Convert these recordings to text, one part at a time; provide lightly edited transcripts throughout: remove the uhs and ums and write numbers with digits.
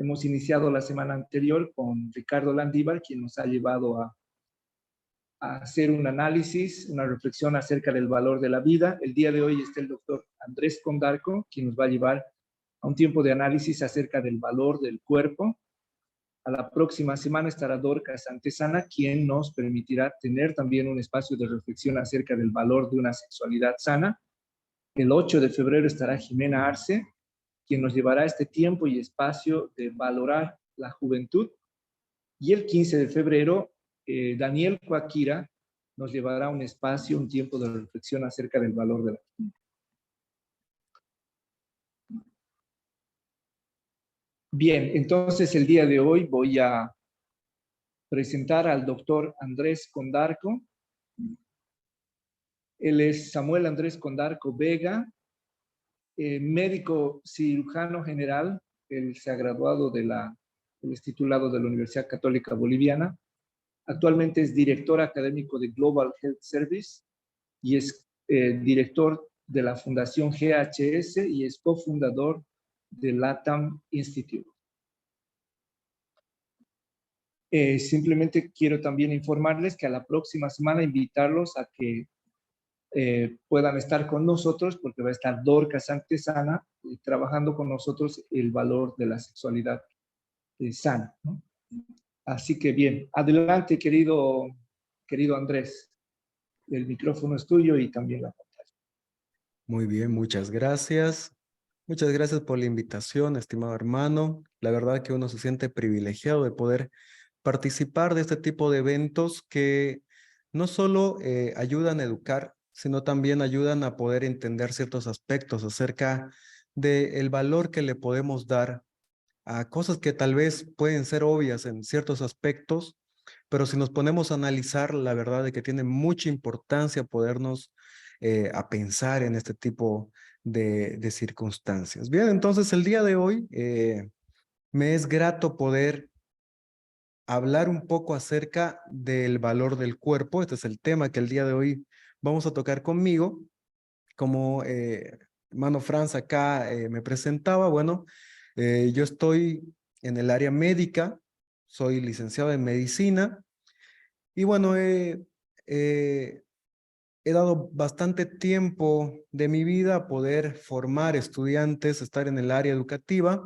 Hemos iniciado la semana anterior con Ricardo Landívar, quien nos ha llevado a hacer un análisis, una reflexión acerca del valor de la vida. El día de hoy está el doctor Andrés Condarco, quien nos va a llevar a un tiempo de análisis acerca del valor del cuerpo. A la próxima semana estará Dorcas Santesana, quien nos permitirá tener también un espacio de reflexión acerca del valor de una sexualidad sana. El 8 de febrero estará Jimena Arce, quien nos llevará a este tiempo y espacio de valorar la juventud. Y el 15 de febrero, Daniel Coaquira nos llevará a un espacio, un tiempo de reflexión acerca del valor de la juventud. Bien, entonces el día de hoy voy a presentar al doctor Andrés Condarco. Él es Samuel Andrés Condarco Vega, médico cirujano general. Él se ha graduado él es titulado de la Universidad Católica Boliviana. Actualmente es director académico de Global Health Service y es director de la Fundación GHS y es cofundador de LATAM Institute. Simplemente quiero también informarles que a la próxima semana invitarlos a que puedan estar con nosotros, porque va a estar Dorcas Santesana trabajando con nosotros el valor de la sexualidad sana, ¿no? Así que bien, adelante querido Andrés, el micrófono es tuyo y también la pantalla. Muy bien, muchas gracias. Muchas gracias por la invitación, estimado hermano. La verdad que uno se siente privilegiado de poder participar de este tipo de eventos que no solo ayudan a educar, sino también ayudan a poder entender ciertos aspectos acerca del valor que le podemos dar a cosas que tal vez pueden ser obvias en ciertos aspectos, pero si nos ponemos a analizar, la verdad de que tiene mucha importancia podernos a pensar en este tipo de circunstancias. Bien, entonces el día de hoy me es grato poder hablar un poco acerca del valor del cuerpo. Este es el tema que el día de hoy vamos a tocar conmigo. Como hermano Franz acá me presentaba, bueno, yo estoy en el área médica, soy licenciado en medicina y bueno, he dado bastante tiempo de mi vida a poder formar estudiantes, estar en el área educativa.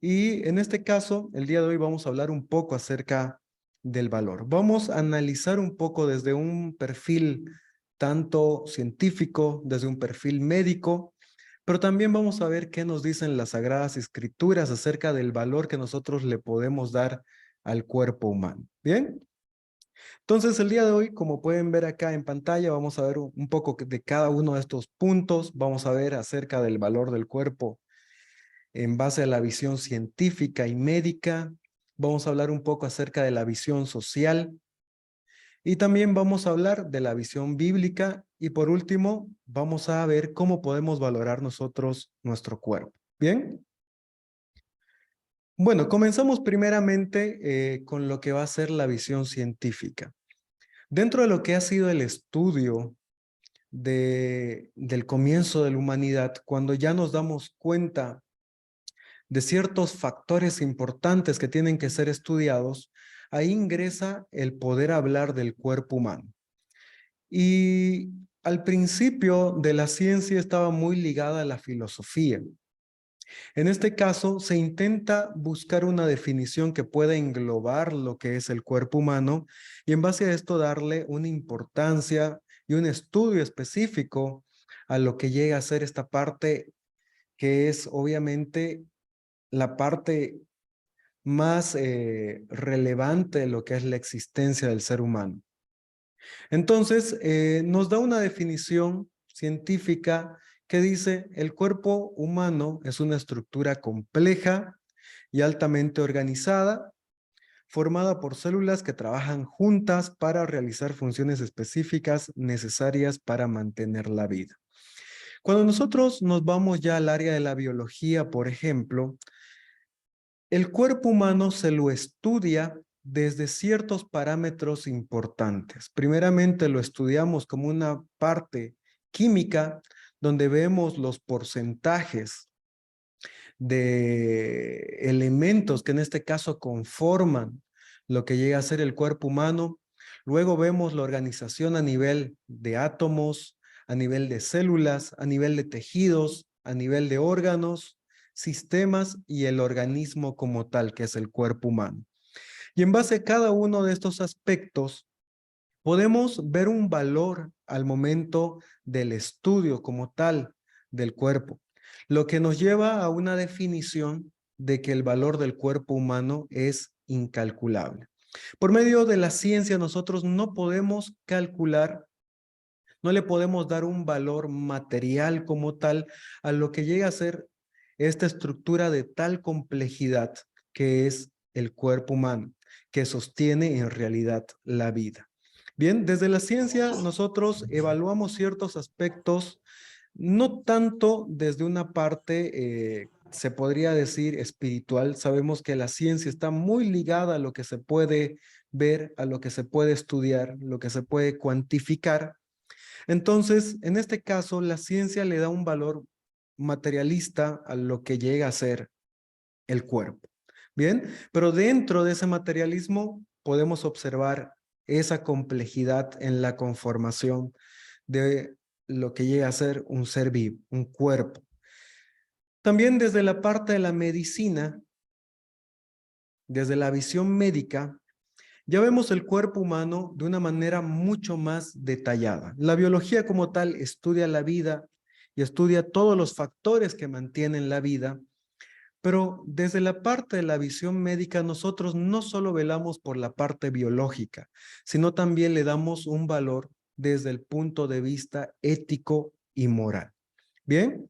Y en este caso, el día de hoy vamos a hablar un poco acerca del valor. Vamos a analizar un poco desde un perfil tanto científico, desde un perfil médico, pero también vamos a ver qué nos dicen las Sagradas Escrituras acerca del valor que nosotros le podemos dar al cuerpo humano. ¿Bien? Entonces, el día de hoy, como pueden ver acá en pantalla, vamos a ver un poco de cada uno de estos puntos. Vamos a ver acerca del valor del cuerpo en base a la visión científica y médica. Vamos a hablar un poco acerca de la visión social y también vamos a hablar de la visión bíblica y por último vamos a ver cómo podemos valorar nosotros nuestro cuerpo. ¿Bien? Bueno, comenzamos primeramente con lo que va a ser la visión científica. Dentro de lo que ha sido el estudio del comienzo de la humanidad, cuando ya nos damos cuenta de ciertos factores importantes que tienen que ser estudiados, ahí ingresa el poder hablar del cuerpo humano. Y al principio de la ciencia estaba muy ligada a la filosofía. En este caso, se intenta buscar una definición que pueda englobar lo que es el cuerpo humano y en base a esto darle una importancia y un estudio específico a lo que llega a ser esta parte que es obviamente la parte más relevante de lo que es la existencia del ser humano. Entonces, nos da una definición científica que dice, el cuerpo humano es una estructura compleja y altamente organizada, formada por células que trabajan juntas para realizar funciones específicas necesarias para mantener la vida. Cuando nosotros nos vamos ya al área de la biología, por ejemplo, el cuerpo humano se lo estudia desde ciertos parámetros importantes. Primeramente lo estudiamos como una parte química donde vemos los porcentajes de elementos que en este caso conforman lo que llega a ser el cuerpo humano. Luego vemos la organización a nivel de átomos, a nivel de células, a nivel de tejidos, a nivel de órganos, sistemas y el organismo como tal, que es el cuerpo humano. Y en base a cada uno de estos aspectos, podemos ver un valor al momento del estudio como tal del cuerpo, lo que nos lleva a una definición de que el valor del cuerpo humano es incalculable. Por medio de la ciencia nosotros no podemos calcular, no le podemos dar un valor material como tal a lo que llega a ser esta estructura de tal complejidad que es el cuerpo humano, que sostiene en realidad la vida. Bien, desde la ciencia nosotros evaluamos ciertos aspectos, no tanto desde una parte, se podría decir, espiritual. Sabemos que la ciencia está muy ligada a lo que se puede ver, a lo que se puede estudiar, lo que se puede cuantificar. Entonces, en este caso, la ciencia le da un valor materialista a lo que llega a ser el cuerpo. Bien, pero dentro de ese materialismo podemos observar esa complejidad en la conformación de lo que llega a ser un ser vivo, un cuerpo. También desde la parte de la medicina, desde la visión médica, ya vemos el cuerpo humano de una manera mucho más detallada. La biología como tal estudia la vida y estudia todos los factores que mantienen la vida, pero desde la parte de la visión médica nosotros no solo velamos por la parte biológica, sino también le damos un valor desde el punto de vista ético y moral. Bien,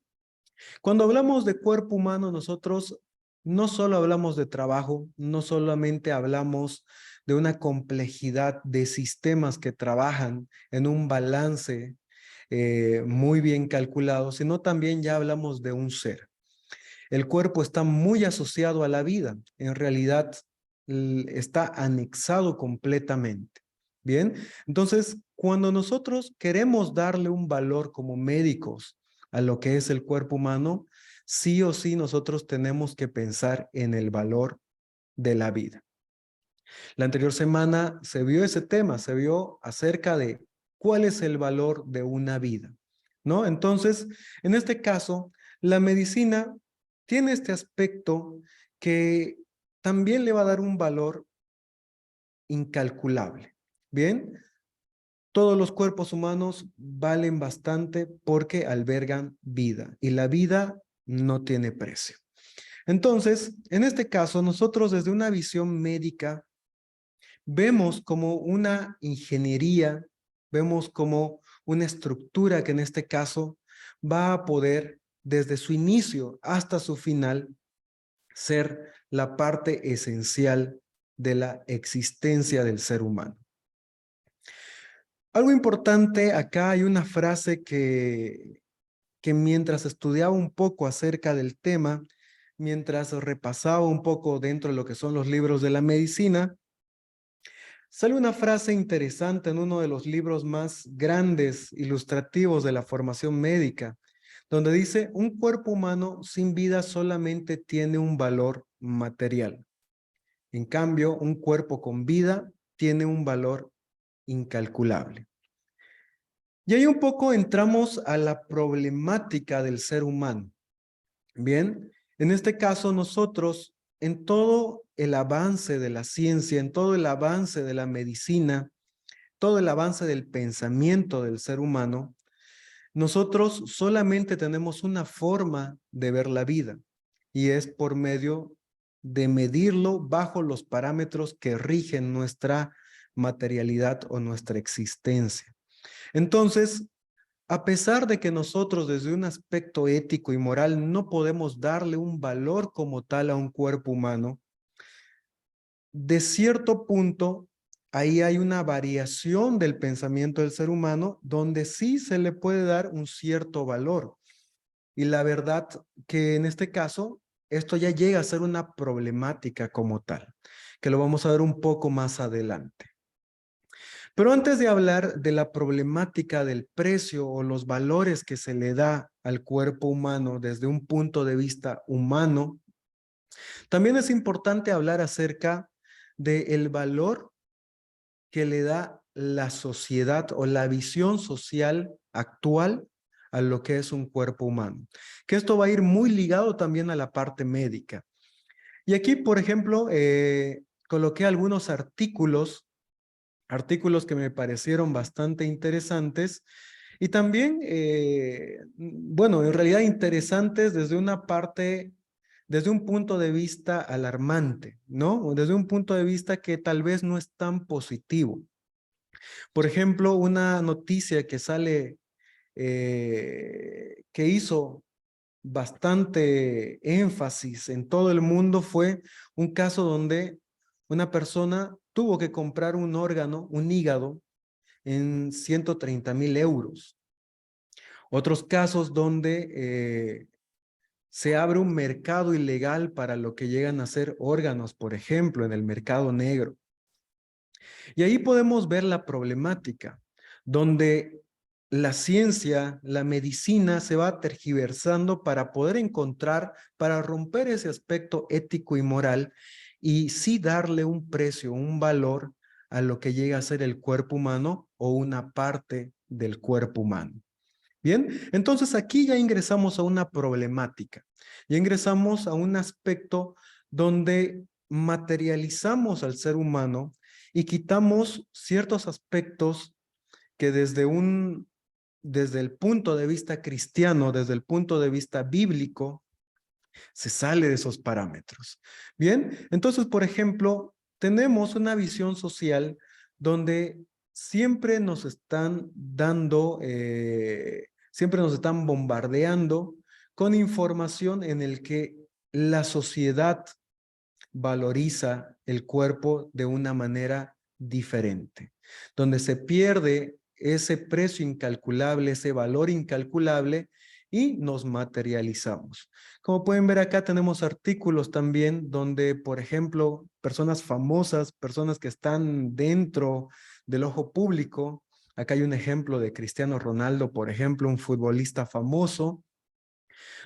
cuando hablamos de cuerpo humano, nosotros no solo hablamos de trabajo, no solamente hablamos de una complejidad de sistemas que trabajan en un balance muy bien calculado, sino también ya hablamos de un ser. El cuerpo está muy asociado a la vida, en realidad está anexado completamente. Bien, entonces cuando nosotros queremos darle un valor como médicos a lo que es el cuerpo humano, sí o sí nosotros tenemos que pensar en el valor de la vida. La anterior semana se vio ese tema, se vio acerca de cuál es el valor de una vida, ¿no? Entonces, en este caso, la medicina tiene este aspecto que también le va a dar un valor incalculable. Bien, todos los cuerpos humanos valen bastante porque albergan vida y la vida no tiene precio. Entonces, en este caso, nosotros desde una visión médica vemos como una ingeniería, vemos como una estructura que en este caso va a poder desde su inicio hasta su final ser la parte esencial de la existencia del ser humano. Algo importante, acá hay una frase que mientras estudiaba un poco acerca del tema, mientras repasaba un poco dentro de lo que son los libros de la medicina, sale una frase interesante en uno de los libros más grandes, ilustrativos de la formación médica, donde dice, un cuerpo humano sin vida solamente tiene un valor material. En cambio, un cuerpo con vida tiene un valor incalculable. Y ahí un poco entramos a la problemática del ser humano. Bien, en este caso nosotros, en todo el avance de la ciencia, en todo el avance de la medicina, todo el avance del pensamiento del ser humano, nosotros solamente tenemos una forma de ver la vida y es por medio de medirlo bajo los parámetros que rigen nuestra materialidad o nuestra existencia. Entonces, a pesar de que nosotros desde un aspecto ético y moral no podemos darle un valor como tal a un cuerpo humano, de cierto punto, ahí hay una variación del pensamiento del ser humano donde sí se le puede dar un cierto valor. Y la verdad que en este caso, esto ya llega a ser una problemática como tal, que lo vamos a ver un poco más adelante. Pero antes de hablar de la problemática del precio o los valores que se le da al cuerpo humano desde un punto de vista humano, también es importante hablar acerca del valor que le da la sociedad o la visión social actual a lo que es un cuerpo humano. Que esto va a ir muy ligado también a la parte médica. Y aquí, por ejemplo, coloqué algunos artículos que me parecieron bastante interesantes y también, bueno, en realidad interesantes desde una parte, desde un punto de vista alarmante, ¿no? Desde un punto de vista que tal vez no es tan positivo. Por ejemplo, una noticia que sale, que hizo bastante énfasis en todo el mundo fue un caso donde una persona tuvo que comprar un órgano, un hígado, en 130.000 euros. Otros casos donde se abre un mercado ilegal para lo que llegan a ser órganos, por ejemplo, en el mercado negro. Y ahí podemos ver la problemática, donde la ciencia, la medicina se va tergiversando para poder encontrar, para romper ese aspecto ético y moral y sí darle un precio, un valor a lo que llega a ser el cuerpo humano o una parte del cuerpo humano. Bien, entonces aquí ya ingresamos a una problemática, ya ingresamos a un aspecto donde materializamos al ser humano y quitamos ciertos aspectos que desde el punto de vista cristiano, desde el punto de vista bíblico, se sale de esos parámetros. Bien, entonces, por ejemplo, tenemos una visión social donde siempre nos están dando, siempre nos están bombardeando con información en el que la sociedad valoriza el cuerpo de una manera diferente, donde se pierde ese precio incalculable, ese valor incalculable y nos materializamos. Como pueden ver acá tenemos artículos también donde, por ejemplo, personas famosas, personas que están dentro del ojo público, acá hay un ejemplo de Cristiano Ronaldo, por ejemplo, un futbolista famoso,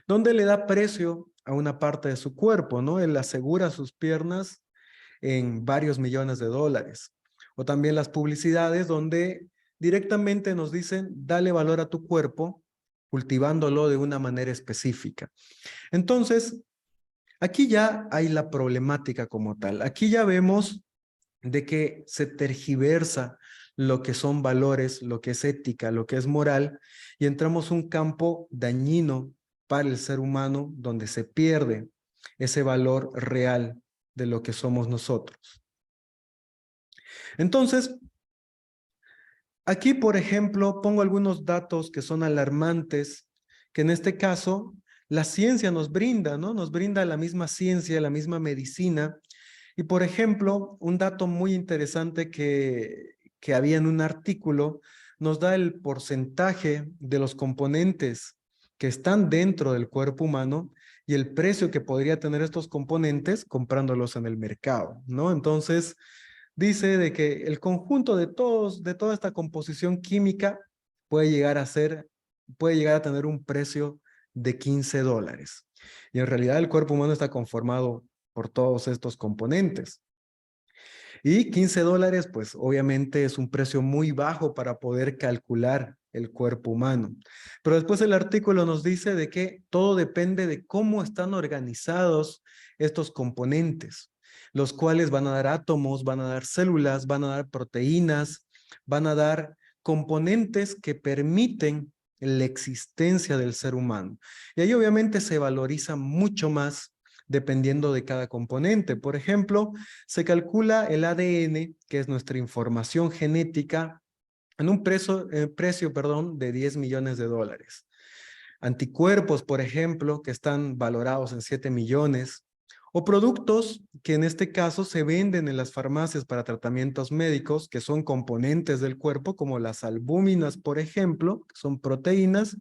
donde le da precio a una parte de su cuerpo, ¿no? Él asegura sus piernas en varios millones de dólares. O también las publicidades donde directamente nos dicen, dale valor a tu cuerpo, cultivándolo de una manera específica. Entonces, aquí ya hay la problemática como tal. Aquí ya vemos de que se tergiversa lo que son valores, lo que es ética, lo que es moral, y entramos a un campo dañino para el ser humano donde se pierde ese valor real de lo que somos nosotros. Entonces, aquí, por ejemplo, pongo algunos datos que son alarmantes, que en este caso la ciencia nos brinda, ¿no? Nos brinda la misma ciencia, la misma medicina. Y, por ejemplo, un dato muy interesante que había en un artículo nos da el porcentaje de los componentes que están dentro del cuerpo humano y el precio que podría tener estos componentes comprándolos en el mercado, ¿no? Entonces, dice de que el conjunto de toda esta composición química puede llegar a tener un precio de $15. Y en realidad el cuerpo humano está conformado por todos estos componentes. Y $15, pues obviamente es un precio muy bajo para poder calcular el cuerpo humano. Pero después el artículo nos dice de que todo depende de cómo están organizados estos componentes, los cuales van a dar átomos, van a dar células, van a dar proteínas, van a dar componentes que permiten la existencia del ser humano. Y ahí obviamente se valoriza mucho más dependiendo de cada componente. Por ejemplo, se calcula el ADN, que es nuestra información genética, en un precio de $10 millones. Anticuerpos, por ejemplo, que están valorados en 7 millones, o productos que en este caso se venden en las farmacias para tratamientos médicos, que son componentes del cuerpo, como las albúminas, por ejemplo, que son proteínas,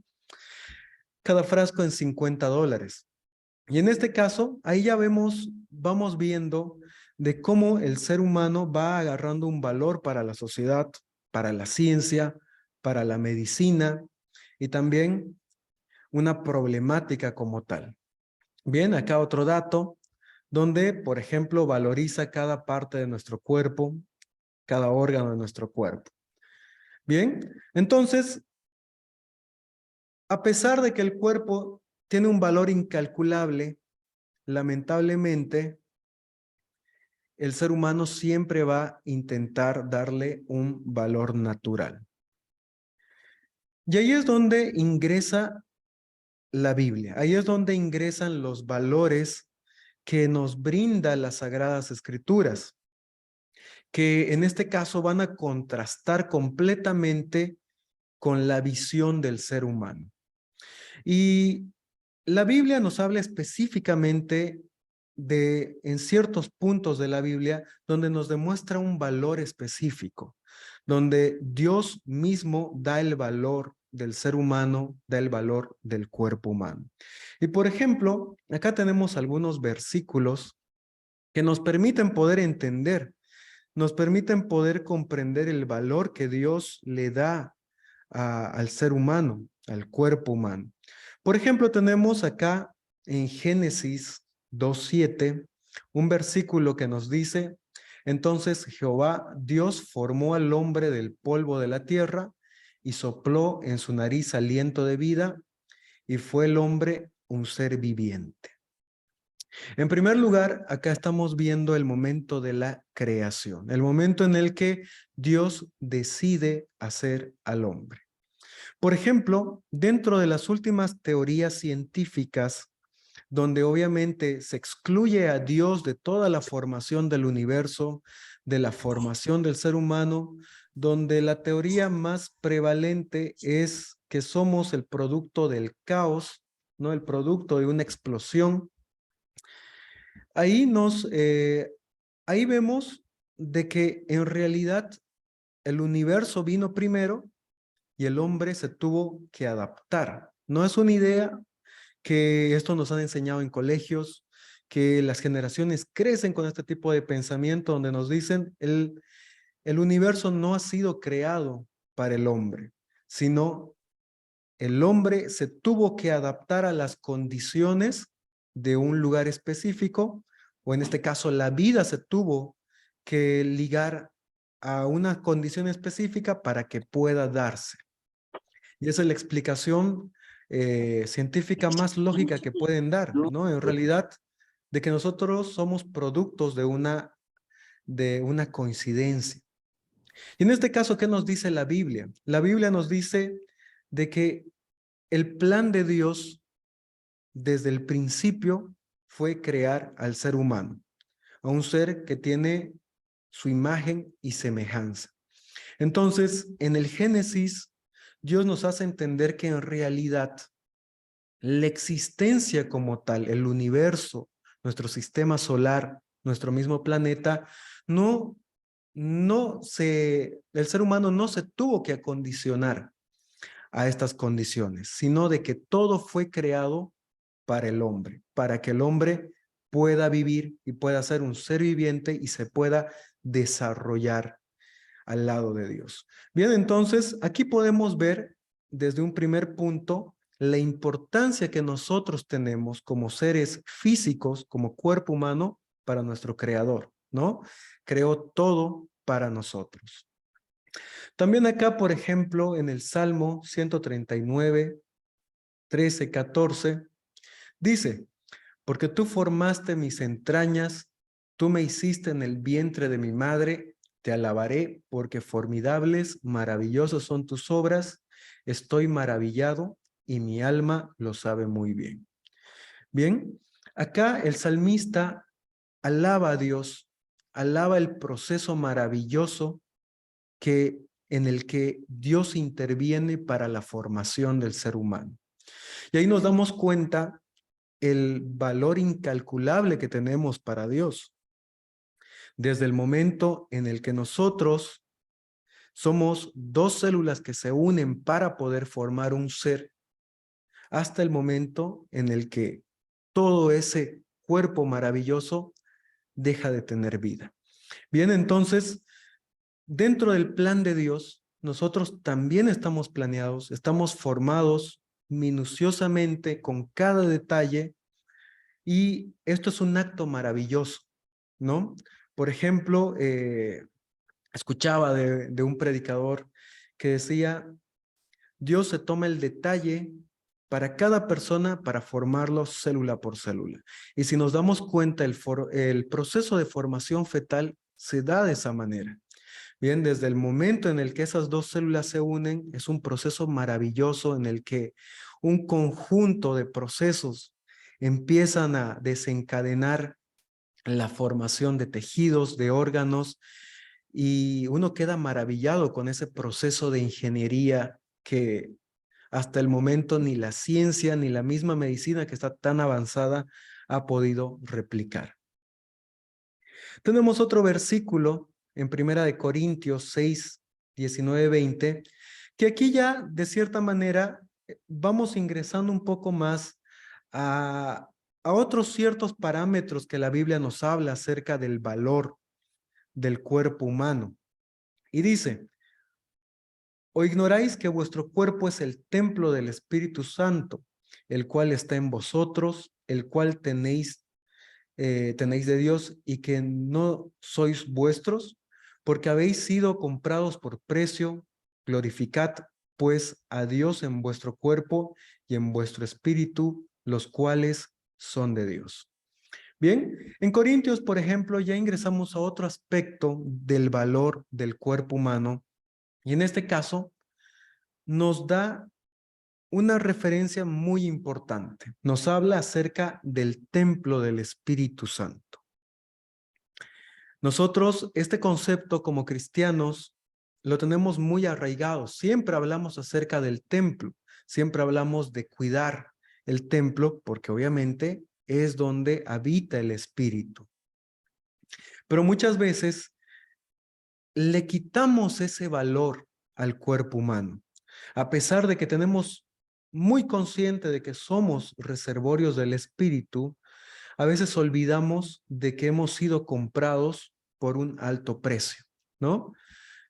cada frasco en $50. Y en este caso, ahí ya vamos viendo de cómo el ser humano va agarrando un valor para la sociedad, para la ciencia, para la medicina y también una problemática como tal. Bien, acá otro dato donde, por ejemplo, valoriza cada parte de nuestro cuerpo, cada órgano de nuestro cuerpo. Bien, entonces, a pesar de que el cuerpo tiene un valor incalculable, lamentablemente, el ser humano siempre va a intentar darle un valor natural. Y ahí es donde ingresa la Biblia, ahí es donde ingresan los valores que nos brinda las Sagradas Escrituras, que en este caso van a contrastar completamente con la visión del ser humano. Y la Biblia nos habla específicamente en ciertos puntos de la Biblia donde nos demuestra un valor específico, donde Dios mismo da el valor del ser humano, da el valor del cuerpo humano. Y por ejemplo, acá tenemos algunos versículos que nos permiten poder entender, nos permiten poder comprender el valor que Dios le da al ser humano, al cuerpo humano. Por ejemplo, tenemos acá en Génesis 2:7 un versículo que nos dice: entonces Jehová Dios formó al hombre del polvo de la tierra y sopló en su nariz aliento de vida, y fue el hombre un ser viviente. En primer lugar, acá estamos viendo el momento de la creación, el momento en el que Dios decide hacer al hombre. Por ejemplo, dentro de las últimas teorías científicas, donde obviamente se excluye a Dios de toda la formación del universo, de la formación del ser humano, donde la teoría más prevalente es que somos el producto del caos, ¿no? El producto de una explosión. Ahí vemos de que en realidad el universo vino primero y el hombre se tuvo que adaptar. No es una idea que esto nos han enseñado en colegios, que las generaciones crecen con este tipo de pensamiento donde nos dicen el universo no ha sido creado para el hombre, sino el hombre se tuvo que adaptar a las condiciones de un lugar específico, o en este caso la vida se tuvo que ligar a una condición específica para que pueda darse. Y esa es la explicación científica más lógica que pueden dar, ¿no? En realidad, de que nosotros somos productos de una coincidencia. Y en este caso, ¿qué nos dice la Biblia? La Biblia nos dice de que el plan de Dios desde el principio fue crear al ser humano, a un ser que tiene su imagen y semejanza. Entonces, en el Génesis, Dios nos hace entender que en realidad la existencia como tal, el universo, nuestro sistema solar, nuestro mismo planeta, el ser humano no se tuvo que acondicionar a estas condiciones, sino de que todo fue creado para el hombre, para que el hombre pueda vivir y pueda ser un ser viviente y se pueda desarrollar al lado de Dios. Bien, entonces aquí podemos ver desde un primer punto la importancia que nosotros tenemos como seres físicos, como cuerpo humano, para nuestro Creador, ¿no? Creó todo para nosotros. También acá, por ejemplo, en el Salmo 139, 13, 14, dice: porque tú formaste mis entrañas, tú me hiciste en el vientre de mi madre, te alabaré porque formidables, maravillosos son tus obras, estoy maravillado y mi alma lo sabe muy bien. Bien, acá el salmista alaba a Dios, alaba el proceso maravilloso en el que Dios interviene para la formación del ser humano. Y ahí nos damos cuenta el valor incalculable que tenemos para Dios. Desde el momento en el que nosotros somos dos células que se unen para poder formar un ser, hasta el momento en el que todo ese cuerpo maravilloso deja de tener vida. Bien, entonces, dentro del plan de Dios, nosotros también estamos planeados, estamos formados minuciosamente con cada detalle, y esto es un acto maravilloso, ¿no? Por ejemplo, escuchaba de un predicador que decía: Dios se toma el detalle para cada persona para formarlo célula por célula. Y si nos damos cuenta, el proceso de formación fetal se da de esa manera. Bien, desde el momento en el que esas dos células se unen, es un proceso maravilloso en el que un conjunto de procesos empiezan a desencadenar la formación de tejidos, de órganos, y uno queda maravillado con ese proceso de ingeniería que hasta el momento ni la ciencia ni la misma medicina, que está tan avanzada, ha podido replicar. Tenemos otro versículo en Primera de Corintios 6, 19, 20, que aquí ya de cierta manera vamos ingresando un poco más a otros ciertos parámetros que la Biblia nos habla acerca del valor del cuerpo humano. Y dice: ¿O ignoráis que vuestro cuerpo es el templo del Espíritu Santo, el cual está en vosotros, el cual tenéis de Dios, y que no sois vuestros? Porque habéis sido comprados por precio. Glorificad pues a Dios en vuestro cuerpo y en vuestro espíritu, los cuales son de Dios. Bien, en Corintios, por ejemplo, ya ingresamos a otro aspecto del valor del cuerpo humano, y en este caso nos da una referencia muy importante. Nos habla acerca del templo del Espíritu Santo. Nosotros este concepto como cristianos lo tenemos muy arraigado. Siempre hablamos acerca del templo, siempre hablamos de cuidar el templo, porque obviamente es donde habita el Espíritu. Pero muchas veces le quitamos ese valor al cuerpo humano, a pesar de que tenemos muy consciente de que somos reservorios del Espíritu. A veces olvidamos de que hemos sido comprados por un alto precio, ¿no?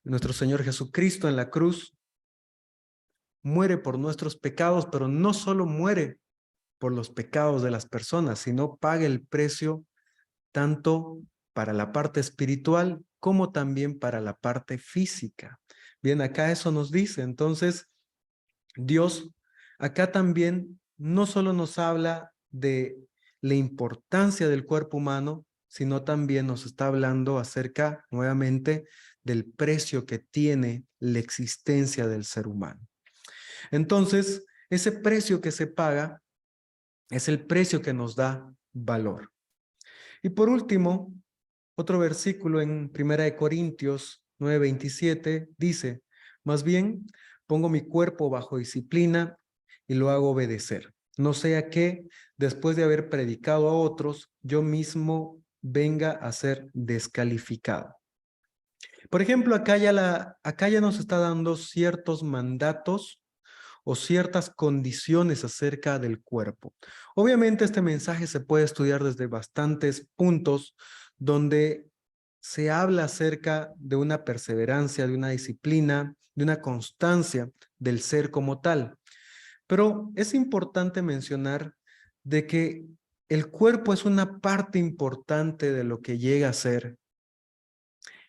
Nuestro Señor Jesucristo en la cruz muere por nuestros pecados, pero no solo muere por los pecados de las personas, sino paga el precio tanto para la parte espiritual como también para la parte física. Bien, acá eso nos dice. Entonces, Dios acá también no solo nos habla de la importancia del cuerpo humano, sino también nos está hablando acerca, nuevamente, del precio que tiene la existencia del ser humano. Entonces, ese precio que se paga es el precio que nos da valor. Y por último, otro versículo en Primera de Corintios 9:27 dice: más bien, pongo mi cuerpo bajo disciplina y lo hago obedecer. No sea que, después de haber predicado a otros, yo mismo venga a ser descalificado. Por ejemplo, acá ya nos está dando ciertos mandatos o ciertas condiciones acerca del cuerpo. Obviamente este mensaje se puede estudiar desde bastantes puntos, donde se habla acerca de una perseverancia, de una disciplina, de una constancia del ser como tal. Pero es importante mencionar de que el cuerpo es una parte importante de lo que llega a ser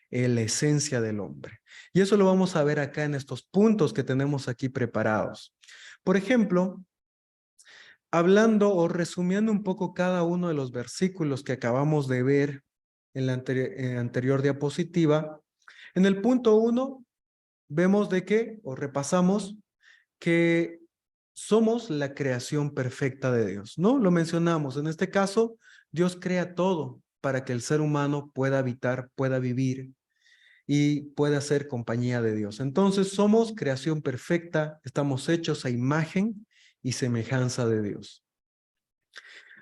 la esencia del hombre. Y eso lo vamos a ver acá en estos puntos que tenemos aquí preparados. Por ejemplo, hablando o resumiendo un poco cada uno de los versículos que acabamos de ver en la anterior diapositiva, en el punto 1 vemos de que, o repasamos, que somos la creación perfecta de Dios, ¿no? Lo mencionamos. En este caso, Dios crea todo para que el ser humano pueda habitar, pueda vivir y pueda ser compañía de Dios. Entonces somos creación perfecta, estamos hechos a imagen y semejanza de Dios.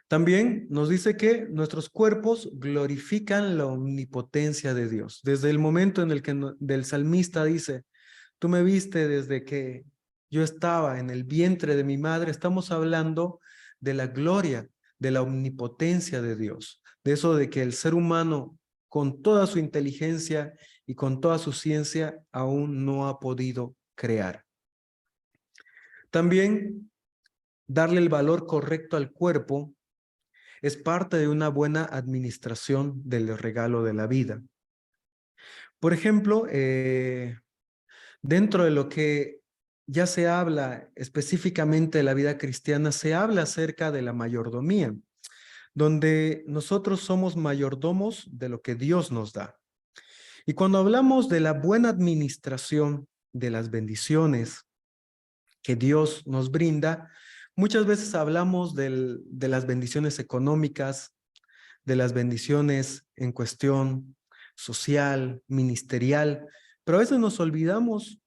También nos dice que nuestros cuerpos glorifican la omnipotencia de Dios. Desde el momento en el que del salmista dice: tú me viste desde que yo estaba en el vientre de mi madre, estamos hablando de la gloria, de la omnipotencia de Dios, de eso de que el ser humano, con toda su inteligencia y con toda su ciencia, aún no ha podido crear. También darle el valor correcto al cuerpo es parte de una buena administración del regalo de la vida. Por ejemplo, dentro de lo que ya se habla específicamente de la vida cristiana, se habla acerca de la mayordomía, donde nosotros somos mayordomos de lo que Dios nos da. Y cuando hablamos de la buena administración de las bendiciones que Dios nos brinda, muchas veces hablamos de las bendiciones económicas, de las bendiciones en cuestión social, ministerial, pero a veces nos olvidamos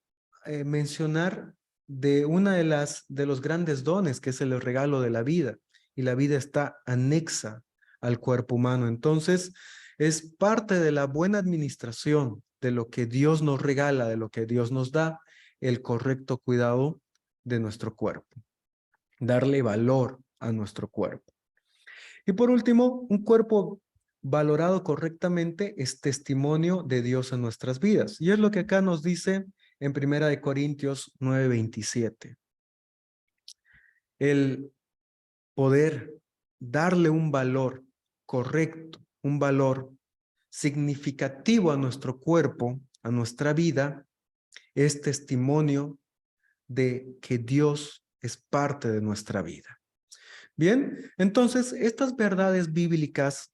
mencionar de una de los grandes dones, que es el regalo de la vida, y la vida está anexa al cuerpo humano. Entonces, es parte de la buena administración de lo que Dios nos regala, de lo que Dios nos da, el correcto cuidado de nuestro cuerpo, darle valor a nuestro cuerpo. Y por último, un cuerpo valorado correctamente es testimonio de Dios en nuestras vidas. Y es lo que acá nos dice en 1 Corintios 9:27. El poder darle un valor correcto, un valor significativo a nuestro cuerpo, a nuestra vida, es testimonio de que Dios es parte de nuestra vida. Bien, entonces estas verdades bíblicas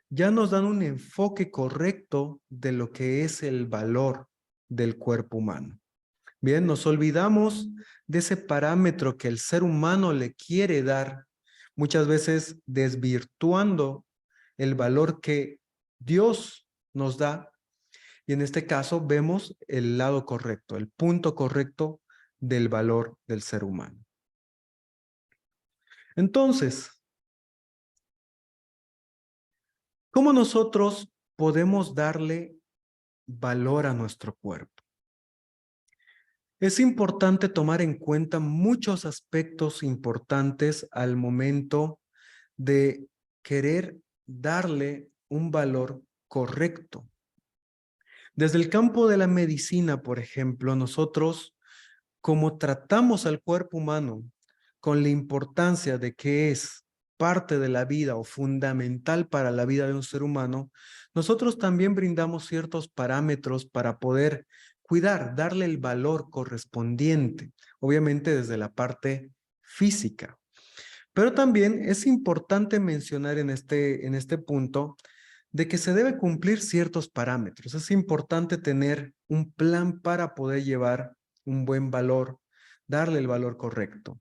ya nos dan un enfoque correcto de lo que es el valor del cuerpo humano. Bien, nos olvidamos de ese parámetro que el ser humano le quiere dar, muchas veces desvirtuando el valor que Dios nos da. Y en este caso vemos el lado correcto, el punto correcto del valor del ser humano. Entonces, ¿cómo nosotros podemos darle valor a nuestro cuerpo? Es importante tomar en cuenta muchos aspectos importantes al momento de querer darle un valor correcto. Desde el campo de la medicina, por ejemplo, nosotros, como tratamos al cuerpo humano con la importancia de que es parte de la vida o fundamental para la vida de un ser humano, nosotros también brindamos ciertos parámetros para poder cuidar, darle el valor correspondiente, obviamente desde la parte física. Pero también es importante mencionar en este punto de que se debe cumplir ciertos parámetros. Es importante tener un plan para poder llevar un buen valor, darle el valor correcto.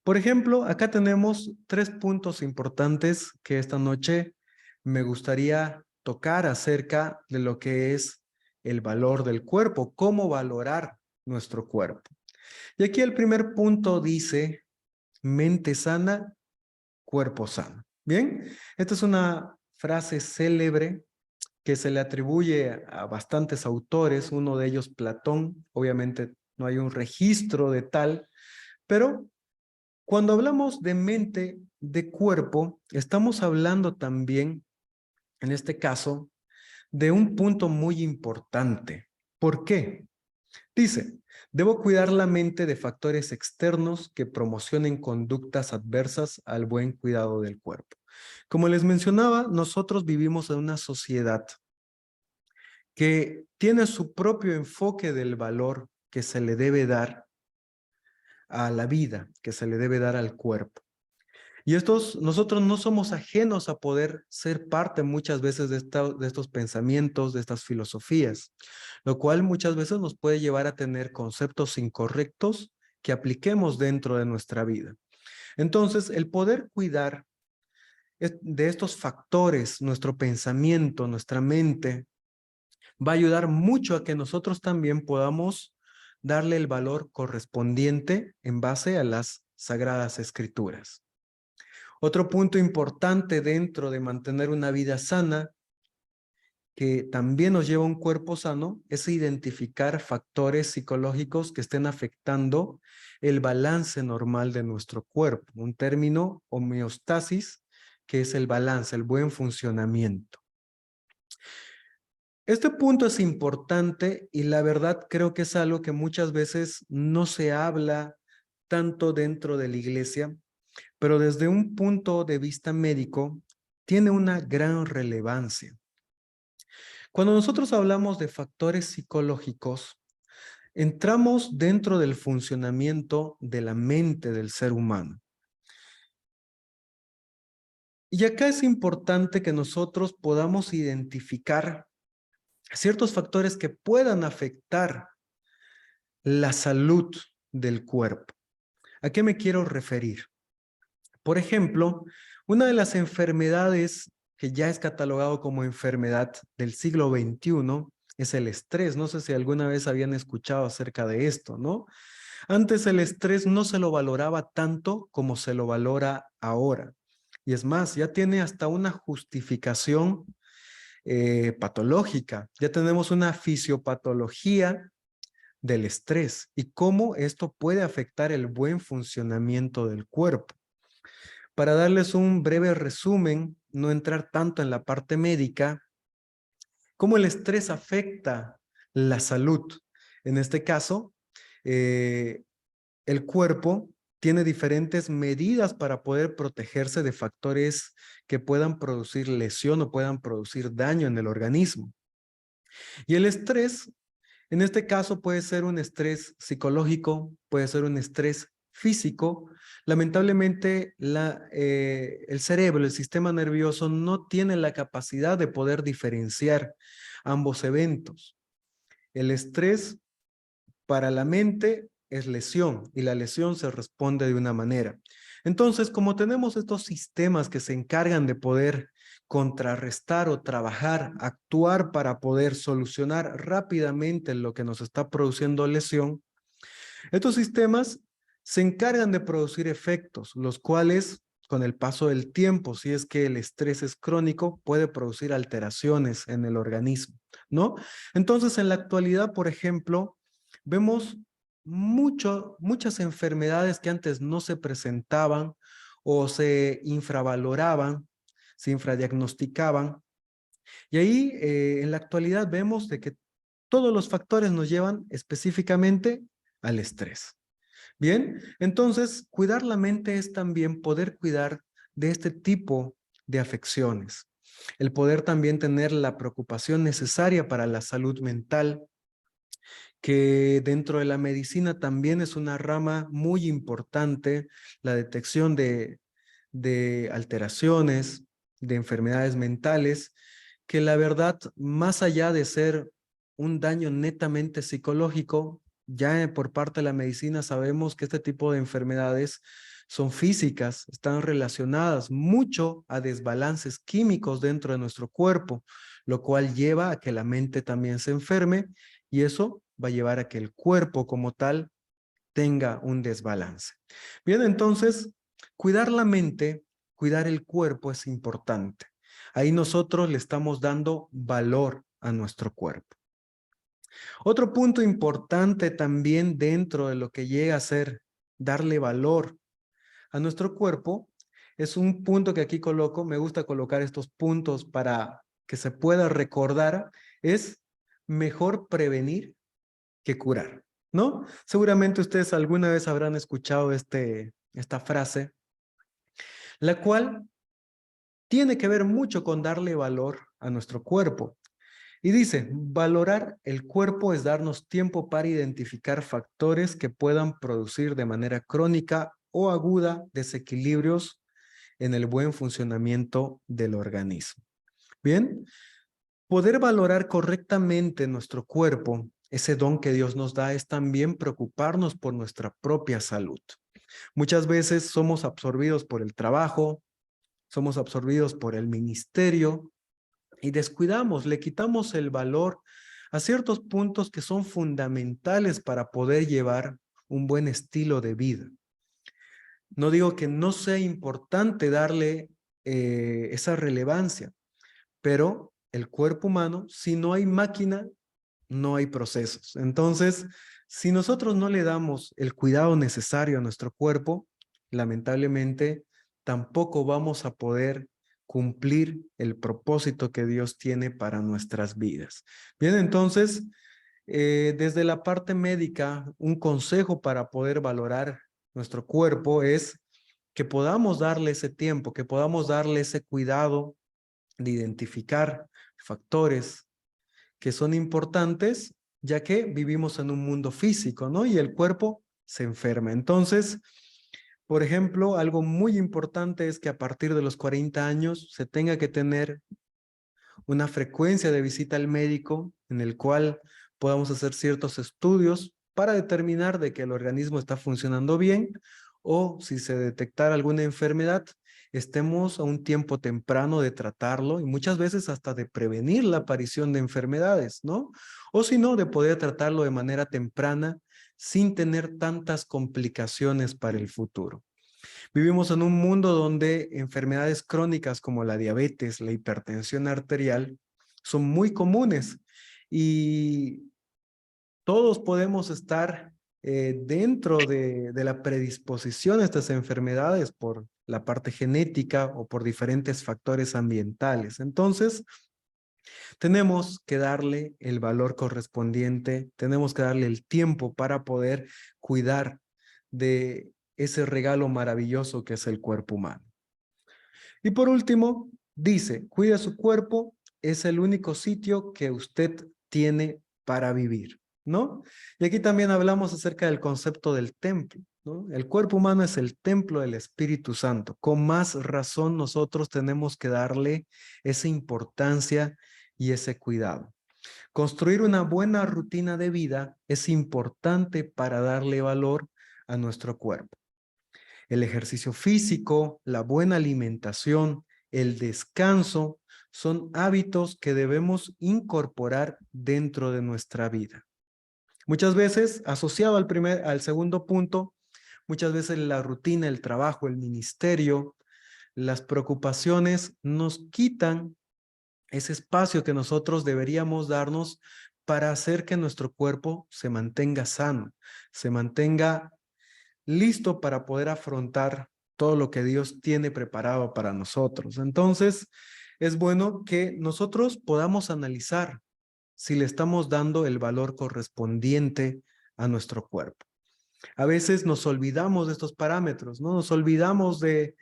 Por ejemplo, acá tenemos 3 puntos importantes que esta noche me gustaría tocar acerca de lo que es el valor del cuerpo, cómo valorar nuestro cuerpo. Y aquí el primer punto dice, mente sana, cuerpo sano. Bien, esta es una frase célebre que se le atribuye a bastantes autores, uno de ellos Platón, obviamente no hay un registro de tal, pero cuando hablamos de mente, de cuerpo, estamos hablando también, en este caso, de un punto muy importante. ¿Por qué? Dice, debo cuidar la mente de factores externos que promocionen conductas adversas al buen cuidado del cuerpo. Como les mencionaba, nosotros vivimos en una sociedad que tiene su propio enfoque del valor que se le debe dar a la vida, que se le debe dar al cuerpo. Y nosotros no somos ajenos a poder ser parte muchas veces de estos pensamientos, de estas filosofías, lo cual muchas veces nos puede llevar a tener conceptos incorrectos que apliquemos dentro de nuestra vida. Entonces, el poder cuidar de estos factores, nuestro pensamiento, nuestra mente, va a ayudar mucho a que nosotros también podamos darle el valor correspondiente en base a las Sagradas Escrituras. Otro punto importante dentro de mantener una vida sana, que también nos lleva a un cuerpo sano, es identificar factores psicológicos que estén afectando el balance normal de nuestro cuerpo. Un término, homeostasis, que es el balance, el buen funcionamiento. Este punto es importante y la verdad creo que es algo que muchas veces no se habla tanto dentro de la iglesia, pero desde un punto de vista médico tiene una gran relevancia. Cuando nosotros hablamos de factores psicológicos, entramos dentro del funcionamiento de la mente del ser humano. Y acá es importante que nosotros podamos identificar ciertos factores que puedan afectar la salud del cuerpo. ¿A qué me quiero referir? Por ejemplo, una de las enfermedades que ya es catalogado como enfermedad del siglo XXI es el estrés. No sé si alguna vez habían escuchado acerca de esto, ¿no? Antes el estrés no se lo valoraba tanto como se lo valora ahora. Y es más, ya tiene hasta una justificación patológica. Ya tenemos una fisiopatología del estrés y cómo esto puede afectar el buen funcionamiento del cuerpo. Para darles un breve resumen, no entrar tanto en la parte médica, cómo el estrés afecta la salud. En este caso, el cuerpo tiene diferentes medidas para poder protegerse de factores que puedan producir lesión o puedan producir daño en el organismo. Y el estrés, en este caso, puede ser un estrés psicológico, puede ser un estrés físico. Lamentablemente, el cerebro, el sistema nervioso, no tiene la capacidad de poder diferenciar ambos eventos. El estrés para la mente es lesión y la lesión se responde de una manera. Entonces, como tenemos estos sistemas que se encargan de poder contrarrestar o trabajar, actuar para poder solucionar rápidamente lo que nos está produciendo lesión, estos sistemas se encargan de producir efectos, los cuales con el paso del tiempo, si es que el estrés es crónico, puede producir alteraciones en el organismo, ¿no? Entonces, en la actualidad, por ejemplo, vemos muchas enfermedades que antes no se presentaban o se infravaloraban, se infradiagnosticaban. Y ahí, en la actualidad, vemos de que todos los factores nos llevan específicamente al estrés. Bien, entonces, cuidar la mente es también poder cuidar de este tipo de afecciones. El poder también tener la preocupación necesaria para la salud mental, que dentro de la medicina también es una rama muy importante, la detección de alteraciones, de enfermedades mentales, que la verdad, más allá de ser un daño netamente psicológico, ya por parte de la medicina sabemos que este tipo de enfermedades son físicas, están relacionadas mucho a desbalances químicos dentro de nuestro cuerpo, lo cual lleva a que la mente también se enferme y eso va a llevar a que el cuerpo como tal tenga un desbalance. Bien, entonces, cuidar la mente, cuidar el cuerpo es importante. Ahí nosotros le estamos dando valor a nuestro cuerpo. Otro punto importante también dentro de lo que llega a ser darle valor a nuestro cuerpo es un punto que aquí coloco, me gusta colocar estos puntos para que se pueda recordar, es mejor prevenir que curar, ¿no? Seguramente ustedes alguna vez habrán escuchado esta frase, la cual tiene que ver mucho con darle valor a nuestro cuerpo. Y dice, valorar el cuerpo es darnos tiempo para identificar factores que puedan producir de manera crónica o aguda desequilibrios en el buen funcionamiento del organismo. Bien, poder valorar correctamente nuestro cuerpo, ese don que Dios nos da, es también preocuparnos por nuestra propia salud. Muchas veces somos absorbidos por el trabajo, somos absorbidos por el ministerio y descuidamos, le quitamos el valor a ciertos puntos que son fundamentales para poder llevar un buen estilo de vida. No digo que no sea importante darle esa relevancia, pero el cuerpo humano, si no hay máquina, no hay procesos. Entonces, si nosotros no le damos el cuidado necesario a nuestro cuerpo, lamentablemente tampoco vamos a poder cumplir el propósito que Dios tiene para nuestras vidas. Bien, entonces, desde la parte médica, un consejo para poder valorar nuestro cuerpo es que podamos darle ese tiempo, que podamos darle ese cuidado de identificar factores que son importantes, ya que vivimos en un mundo físico, ¿no? Y el cuerpo se enferma. Entonces, por ejemplo, algo muy importante es que a partir de los 40 años se tenga que tener una frecuencia de visita al médico en el cual podamos hacer ciertos estudios para determinar de que el organismo está funcionando bien o si se detectara alguna enfermedad, estemos a un tiempo temprano de tratarlo y muchas veces hasta de prevenir la aparición de enfermedades, ¿no? O si no, de poder tratarlo de manera temprana sin tener tantas complicaciones para el futuro. Vivimos en un mundo donde enfermedades crónicas como la diabetes, la hipertensión arterial, son muy comunes y todos podemos estar dentro de la predisposición a estas enfermedades por la parte genética o por diferentes factores ambientales. Entonces, tenemos que darle el valor correspondiente, tenemos que darle el tiempo para poder cuidar de ese regalo maravilloso que es el cuerpo humano. Y por último, dice, cuida su cuerpo, es el único sitio que usted tiene para vivir, ¿no? Y aquí también hablamos acerca del concepto del templo, ¿no? El cuerpo humano es el templo del Espíritu Santo. Con más razón nosotros tenemos que darle esa importancia y ese cuidado. Construir una buena rutina de vida es importante para darle valor a nuestro cuerpo. El ejercicio físico, la buena alimentación, el descanso, son hábitos que debemos incorporar dentro de nuestra vida. Muchas veces, asociado al segundo punto, muchas veces la rutina, el trabajo, el ministerio, las preocupaciones nos quitan ese espacio que nosotros deberíamos darnos para hacer que nuestro cuerpo se mantenga sano, se mantenga listo para poder afrontar todo lo que Dios tiene preparado para nosotros. Entonces, es bueno que nosotros podamos analizar si le estamos dando el valor correspondiente a nuestro cuerpo. A veces nos olvidamos de estos parámetros, ¿no? Nos olvidamos de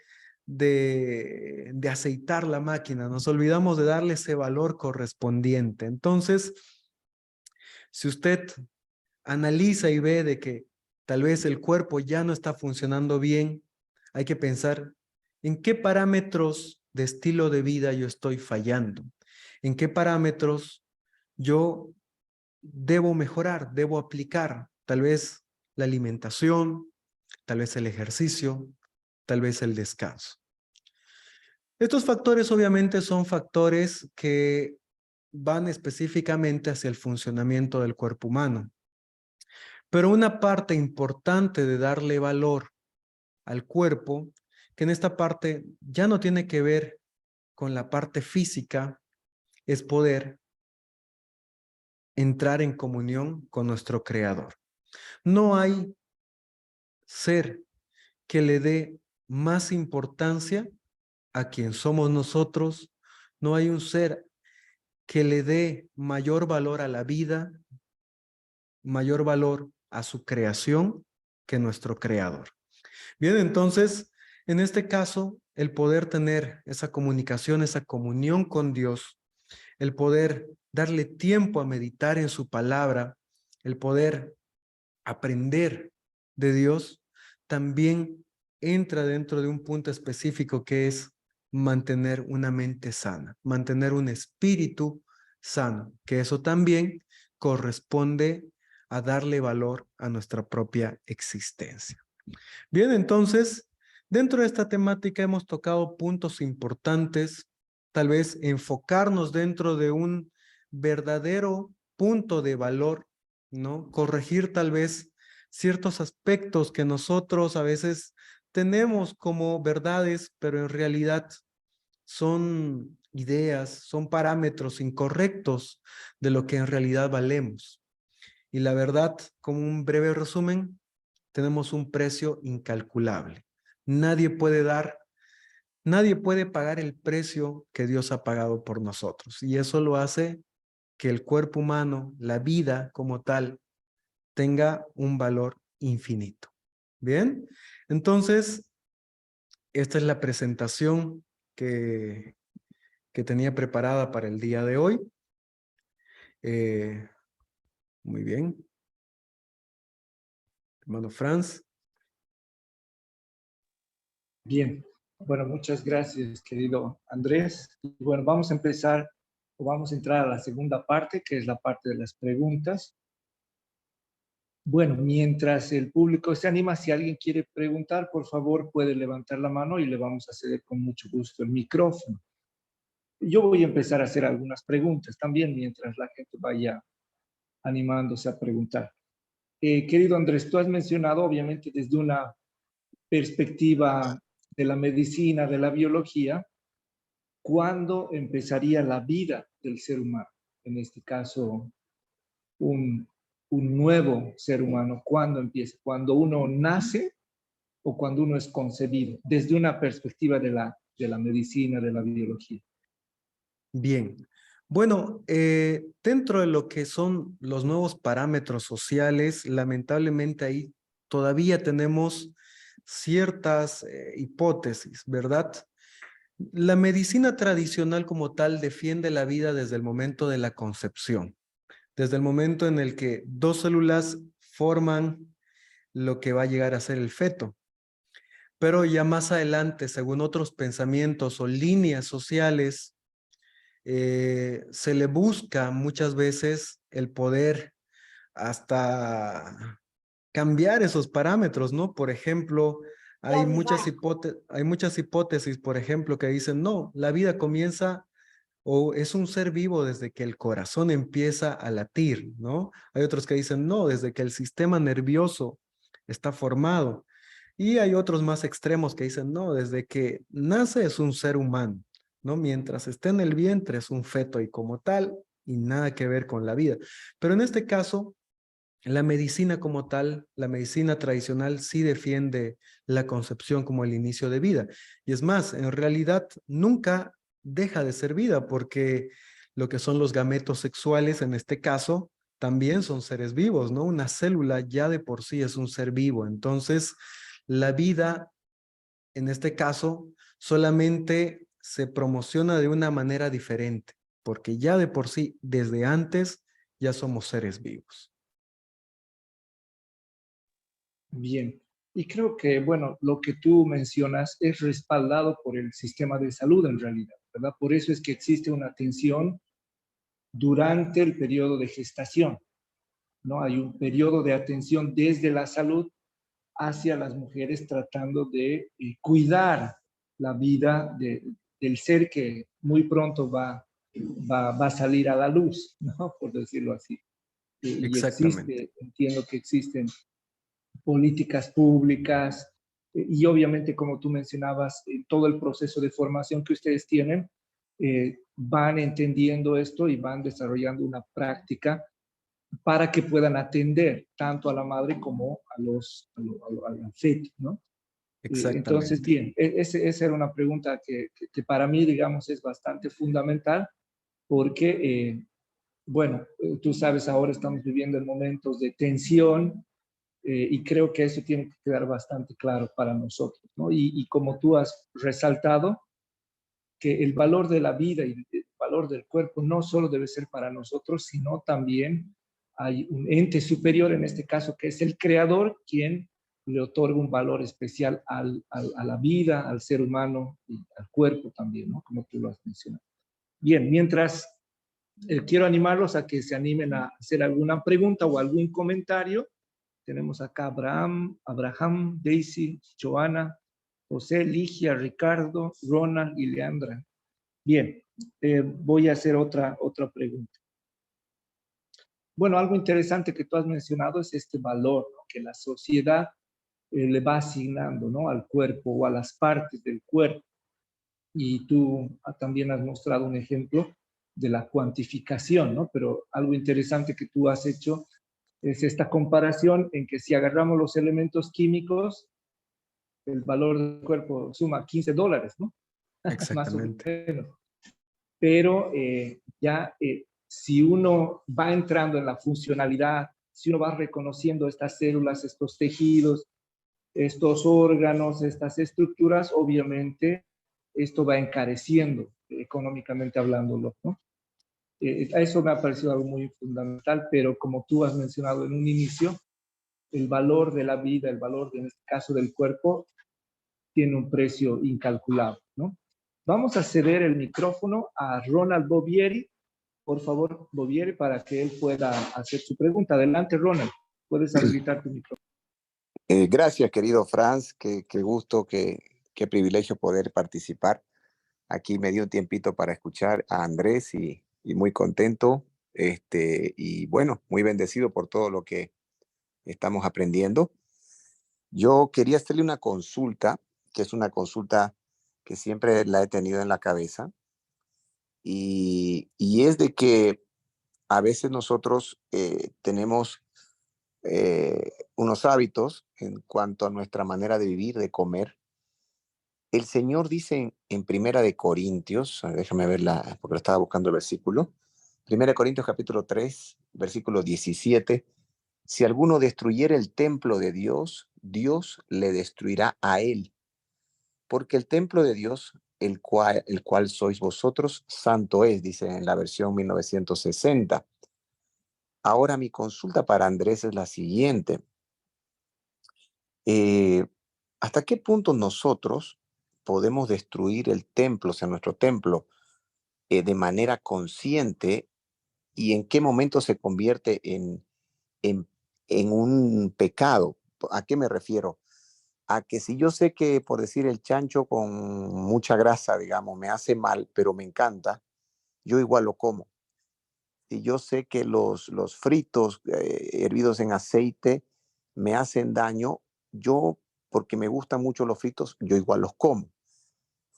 aceitar la máquina, nos olvidamos de darle ese valor correspondiente. Entonces, si usted analiza y ve de que tal vez el cuerpo ya no está funcionando bien, hay que pensar en qué parámetros de estilo de vida yo estoy fallando, en qué parámetros yo debo mejorar, debo aplicar, tal vez la alimentación, tal vez el ejercicio, tal vez el descanso. Estos factores obviamente son factores que van específicamente hacia el funcionamiento del cuerpo humano. Pero una parte importante de darle valor al cuerpo, que en esta parte ya no tiene que ver con la parte física, es poder entrar en comunión con nuestro Creador. No hay ser que le dé más importancia a quien somos nosotros, no hay un ser que le dé mayor valor a la vida, mayor valor a su creación que nuestro Creador. Bien, entonces, en este caso, el poder tener esa comunicación, esa comunión con Dios, el poder darle tiempo a meditar en su palabra, el poder aprender de Dios, también entra dentro de un punto específico que es mantener una mente sana, mantener un espíritu sano, que eso también corresponde a darle valor a nuestra propia existencia. Bien, entonces, dentro de esta temática hemos tocado puntos importantes, tal vez enfocarnos dentro de un verdadero punto de valor, ¿no? Corregir tal vez ciertos aspectos que nosotros a veces tenemos como verdades, pero en realidad son ideas, son parámetros incorrectos de lo que en realidad valemos. Y la verdad, como un breve resumen, tenemos un precio incalculable. Nadie puede pagar el precio que Dios ha pagado por nosotros. Y eso lo hace que el cuerpo humano, la vida como tal, tenga un valor infinito. Bien, entonces, esta es la presentación que tenía preparada para el día de hoy. Muy bien. Hermano Franz. Bien, bueno, muchas gracias, querido Andrés. Y bueno, vamos a empezar o vamos a entrar a la segunda parte, que es la parte de las preguntas. Bueno, mientras el público se anima, si alguien quiere preguntar, por favor, puede levantar la mano y le vamos a ceder con mucho gusto el micrófono. Yo voy a empezar a hacer algunas preguntas también mientras la gente vaya animándose a preguntar. Querido Andrés, tú has mencionado, obviamente, desde una perspectiva de la medicina, de la biología, ¿cuándo empezaría la vida del ser humano? En este caso, un, un nuevo ser humano, ¿cuándo empieza? ¿Cuando uno nace o cuando uno es concebido? Desde una perspectiva de la medicina, de la biología. Bien. Bueno, dentro de lo que son los nuevos parámetros sociales, lamentablemente ahí todavía tenemos ciertas hipótesis, ¿verdad? La medicina tradicional como tal defiende la vida desde el momento de la concepción, desde el momento en el que dos células forman lo que va a llegar a ser el feto. Pero ya más adelante, según otros pensamientos o líneas sociales, se le busca muchas veces el poder hasta cambiar esos parámetros, ¿no? Por ejemplo, hay muchas hipótesis, por ejemplo, que dicen, no, la vida comienza o es un ser vivo desde que el corazón empieza a latir, ¿no? Hay otros que dicen, no, desde que el sistema nervioso está formado. Y hay otros más extremos que dicen, no, desde que nace es un ser humano, ¿no? Mientras esté en el vientre es un feto y como tal, y nada que ver con la vida. Pero en este caso, la medicina como tal, la medicina tradicional sí defiende la concepción como el inicio de vida. Y es más, en realidad nunca deja de ser vida porque lo que son los gametos sexuales en este caso también son seres vivos, ¿no? Una célula ya de por sí es un ser vivo. Entonces, la vida en este caso solamente se promociona de una manera diferente porque ya de por sí, desde antes, ya somos seres vivos. Bien, y creo que, bueno, lo que tú mencionas es respaldado por el sistema de salud en realidad, ¿verdad? Por eso es que existe una atención durante el periodo de gestación, ¿no? Hay un periodo de atención desde la salud hacia las mujeres tratando de cuidar la vida del ser que muy pronto va a salir a la luz, ¿no? Por decirlo así. Y Exactamente. existe, entiendo que existen políticas públicas y obviamente, como tú mencionabas, todo el proceso de formación que ustedes tienen, van entendiendo esto y van desarrollando una práctica para que puedan atender tanto a la madre como al feto, ¿no? Entonces, Exactamente. bien, esa era una pregunta que para mí, digamos, es bastante fundamental porque, bueno, tú sabes, ahora estamos viviendo en momentos de tensión, y creo que eso tiene que quedar bastante claro para nosotros, ¿no? Y como tú has resaltado, que el valor de la vida y el valor del cuerpo no solo debe ser para nosotros, sino también hay un ente superior, en este caso, que es el creador, quien le otorga un valor especial a la vida, al ser humano y al cuerpo también, ¿no? Como tú lo has mencionado. Bien, mientras quiero animarlos a que se animen a hacer alguna pregunta o algún comentario. Tenemos acá Abraham, Daisy, Joana, José, Ligia, Ricardo, Ronald y Leandra. Bien, voy a hacer otra pregunta. Bueno, algo interesante que tú has mencionado es este valor, ¿no?, que la sociedad le va asignando, ¿no?, al cuerpo o a las partes del cuerpo. Y tú también has mostrado un ejemplo de la cuantificación, ¿no? Pero algo interesante que tú has hecho es esta comparación en que si agarramos los elementos químicos, el valor del cuerpo suma $15, ¿no? Más o Exactamente. menos. Pero si uno va entrando en la funcionalidad, si uno va reconociendo estas células, estos tejidos, estos órganos, estas estructuras, obviamente esto va encareciendo económicamente hablándolo, ¿no? A eso me ha parecido algo muy fundamental, pero como tú has mencionado en un inicio, el valor de la vida, el valor, en este caso, del cuerpo, tiene un precio incalculable, ¿no? Vamos a ceder el micrófono a Ronald Bovieri, por favor, Bovieri, para que él pueda hacer su pregunta. Adelante, Ronald, puedes habilitar tu micrófono. Gracias, querido Franz. Qué gusto, qué privilegio poder participar. Aquí me dio un tiempito para escuchar a Andrés y muy contento. Y bueno, muy bendecido por todo lo que estamos aprendiendo. Yo quería hacerle una consulta, que es una consulta que siempre la he tenido en la cabeza, y es de que a veces nosotros tenemos unos hábitos en cuanto a nuestra manera de vivir, de comer. El Señor dice en Primera de Corintios, déjame verla porque lo estaba buscando el versículo, Primera de Corintios capítulo 3, versículo 17, si alguno destruyera el templo de Dios, Dios le destruirá a él, porque el templo de Dios, el cual sois vosotros, santo es, dice en la versión 1960. Ahora mi consulta para Andrés es la siguiente. Eh, ¿Hasta qué punto nosotros podemos destruir el templo, o sea, nuestro templo, de manera consciente y en qué momento se convierte en, en un pecado? ¿A qué me refiero? A que si yo sé que, por decir, el chancho con mucha grasa, digamos, me hace mal, pero me encanta, yo igual lo como. Si yo sé que los fritos hervidos en aceite me hacen daño, yo, porque me gustan mucho los fritos, yo igual los como.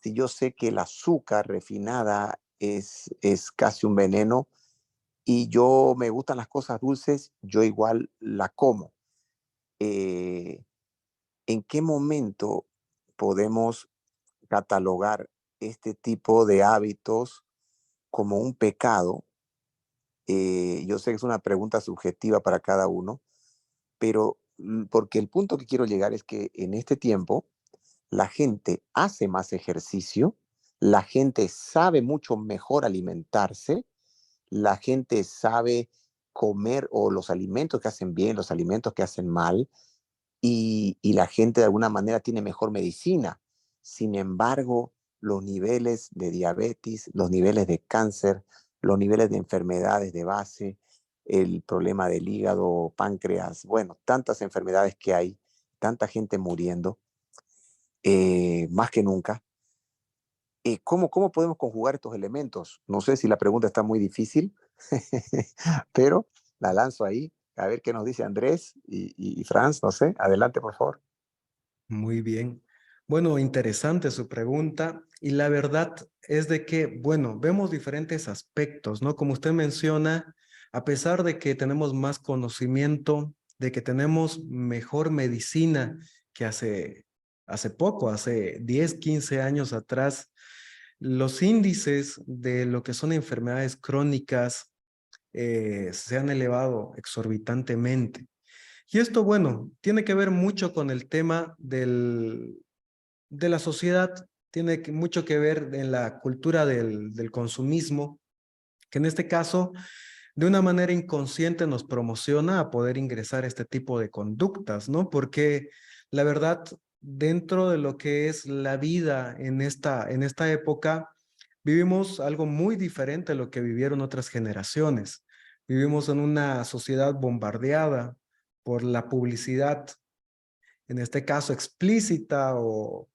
Si yo sé que el azúcar refinada es casi un veneno y yo me gustan las cosas dulces, yo igual la como. Eh, ¿En qué momento podemos catalogar este tipo de hábitos como un pecado? Yo sé que es una pregunta subjetiva para cada uno, pero porque el punto que quiero llegar es que en este tiempo la gente hace más ejercicio, la gente sabe mucho mejor alimentarse, la gente sabe comer o los alimentos que hacen bien, los alimentos que hacen mal, y la gente de alguna manera tiene mejor medicina. Sin embargo, los niveles de diabetes, los niveles de cáncer, los niveles de enfermedades de base, el problema del hígado, páncreas, bueno, tantas enfermedades que hay, tanta gente muriendo, más que nunca. ¿Cómo podemos conjugar estos elementos? No sé si la pregunta está muy difícil, pero la lanzo ahí, a ver qué nos dice Andrés y Franz, no sé. Adelante, por favor. Muy bien. Bueno, interesante su pregunta y la verdad es de que, bueno, vemos diferentes aspectos, ¿no? Como usted menciona, a pesar de que tenemos más conocimiento, de que tenemos mejor medicina que hace poco, hace 10, 15 años atrás, los índices de lo que son enfermedades crónicas se han elevado exorbitantemente. Y esto, bueno, tiene que ver mucho con el tema de la sociedad, tiene mucho que ver en la cultura del consumismo, que en este caso, de una manera inconsciente nos promociona a poder ingresar a este tipo de conductas, ¿no? Porque la verdad, dentro de lo que es la vida en esta época, vivimos algo muy diferente a lo que vivieron otras generaciones. Vivimos en una sociedad bombardeada por la publicidad, en este caso explícita o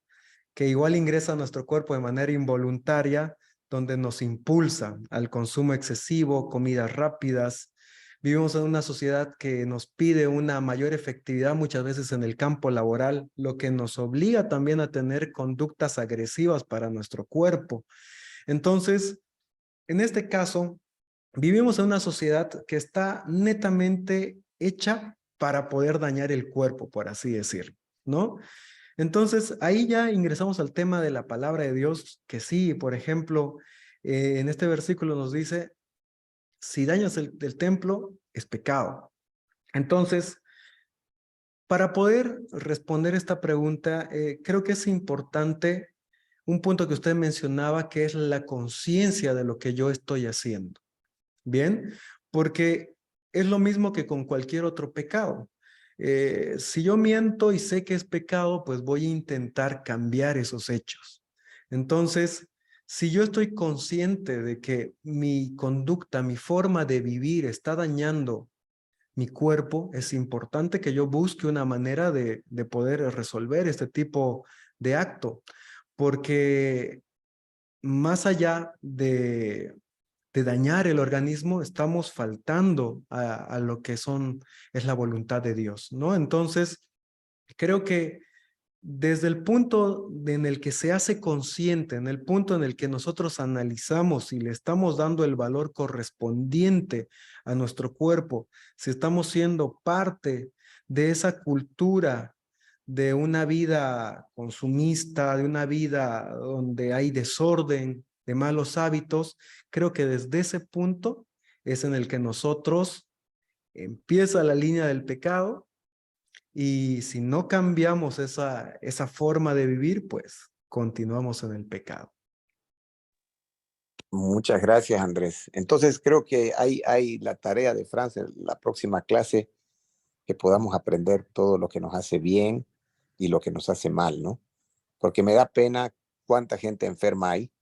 que igual ingresa a nuestro cuerpo de manera involuntaria, donde nos impulsa al consumo excesivo, comidas rápidas. Vivimos en una sociedad que nos pide una mayor efectividad muchas veces en el campo laboral, lo que nos obliga también a tener conductas agresivas para nuestro cuerpo. Entonces, en este caso, vivimos en una sociedad que está netamente hecha para poder dañar el cuerpo, por así decirlo, ¿no? Entonces, ahí ya ingresamos al tema de la palabra de Dios, que sí, por ejemplo, en este versículo nos dice, si dañas el templo, es pecado. Entonces, Para poder responder esta pregunta, creo que es importante un punto que usted mencionaba, que es la conciencia de lo que yo estoy haciendo. Bien, porque es lo mismo que con cualquier otro pecado. Si yo miento y sé que es pecado, pues voy a intentar cambiar esos hechos. Entonces, si yo estoy consciente de que mi conducta, mi forma de vivir está dañando mi cuerpo, es importante que yo busque una manera de poder resolver este tipo de acto, porque más allá de dañar el organismo, estamos faltando a lo que es la voluntad de Dios, ¿no? Entonces, creo que desde el punto en el que se hace consciente, en el punto en el que nosotros analizamos y le estamos dando el valor correspondiente a nuestro cuerpo, si estamos siendo parte de esa cultura de una vida consumista, de una vida donde hay desorden, de malos hábitos, creo que desde ese punto es en el que nosotros empieza la línea del pecado y si no cambiamos esa forma de vivir, pues continuamos en el pecado. Muchas gracias, Andrés. Entonces creo que hay la tarea de Francia, la próxima clase, que podamos aprender todo lo que nos hace bien y lo que nos hace mal, ¿no? Porque me da pena cuánta gente enferma hay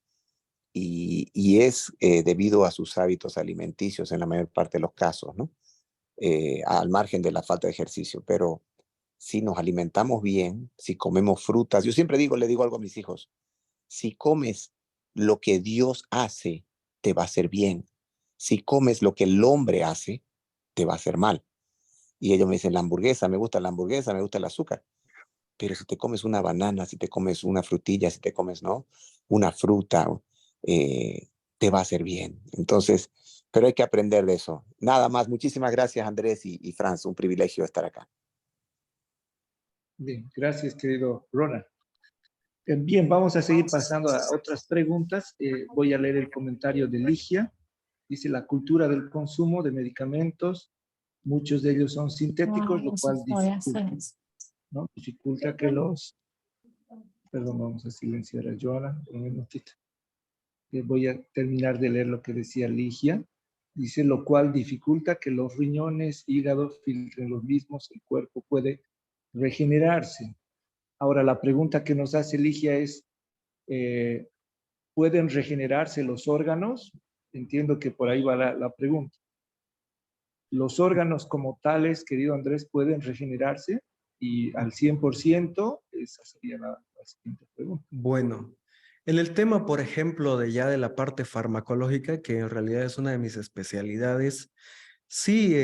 y es debido a sus hábitos alimenticios en la mayor parte de los casos, ¿no? Al margen de la falta de ejercicio. Pero si nos alimentamos bien, si comemos frutas, yo siempre digo, le digo algo a mis hijos, si comes lo que Dios hace, te va a hacer bien. Si comes lo que el hombre hace, te va a hacer mal. Y ellos me dicen, la hamburguesa, me gusta la hamburguesa, me gusta el azúcar. Pero si te comes una banana, si te comes una frutilla, si te comes, ¿no? Una fruta, te va a hacer bien. Entonces, pero hay que aprender de eso. Nada más. Muchísimas gracias, Andrés y Franz. Un privilegio estar acá. Bien, gracias, querido Ronald. Bien, vamos a seguir pasando a otras preguntas. Voy a leer el comentario de Ligia. Dice, la cultura del consumo de medicamentos, muchos de ellos son sintéticos, lo cual dificulta, ¿no? Dificulta que los... Perdón, vamos a silenciar a Joana un minutito. Voy a terminar de leer lo que decía Ligia. Dice, lo cual dificulta que los riñones, hígado filtren los mismos, el cuerpo puede regenerarse. Ahora, la pregunta que nos hace Ligia es, ¿pueden regenerarse los órganos? Entiendo que por ahí va la pregunta. ¿Los órganos como tales, querido Andrés, pueden regenerarse? Y al 100%, esa sería la siguiente pregunta. Bueno, en el tema, por ejemplo, de la parte farmacológica, que en realidad es una de mis especialidades, sí,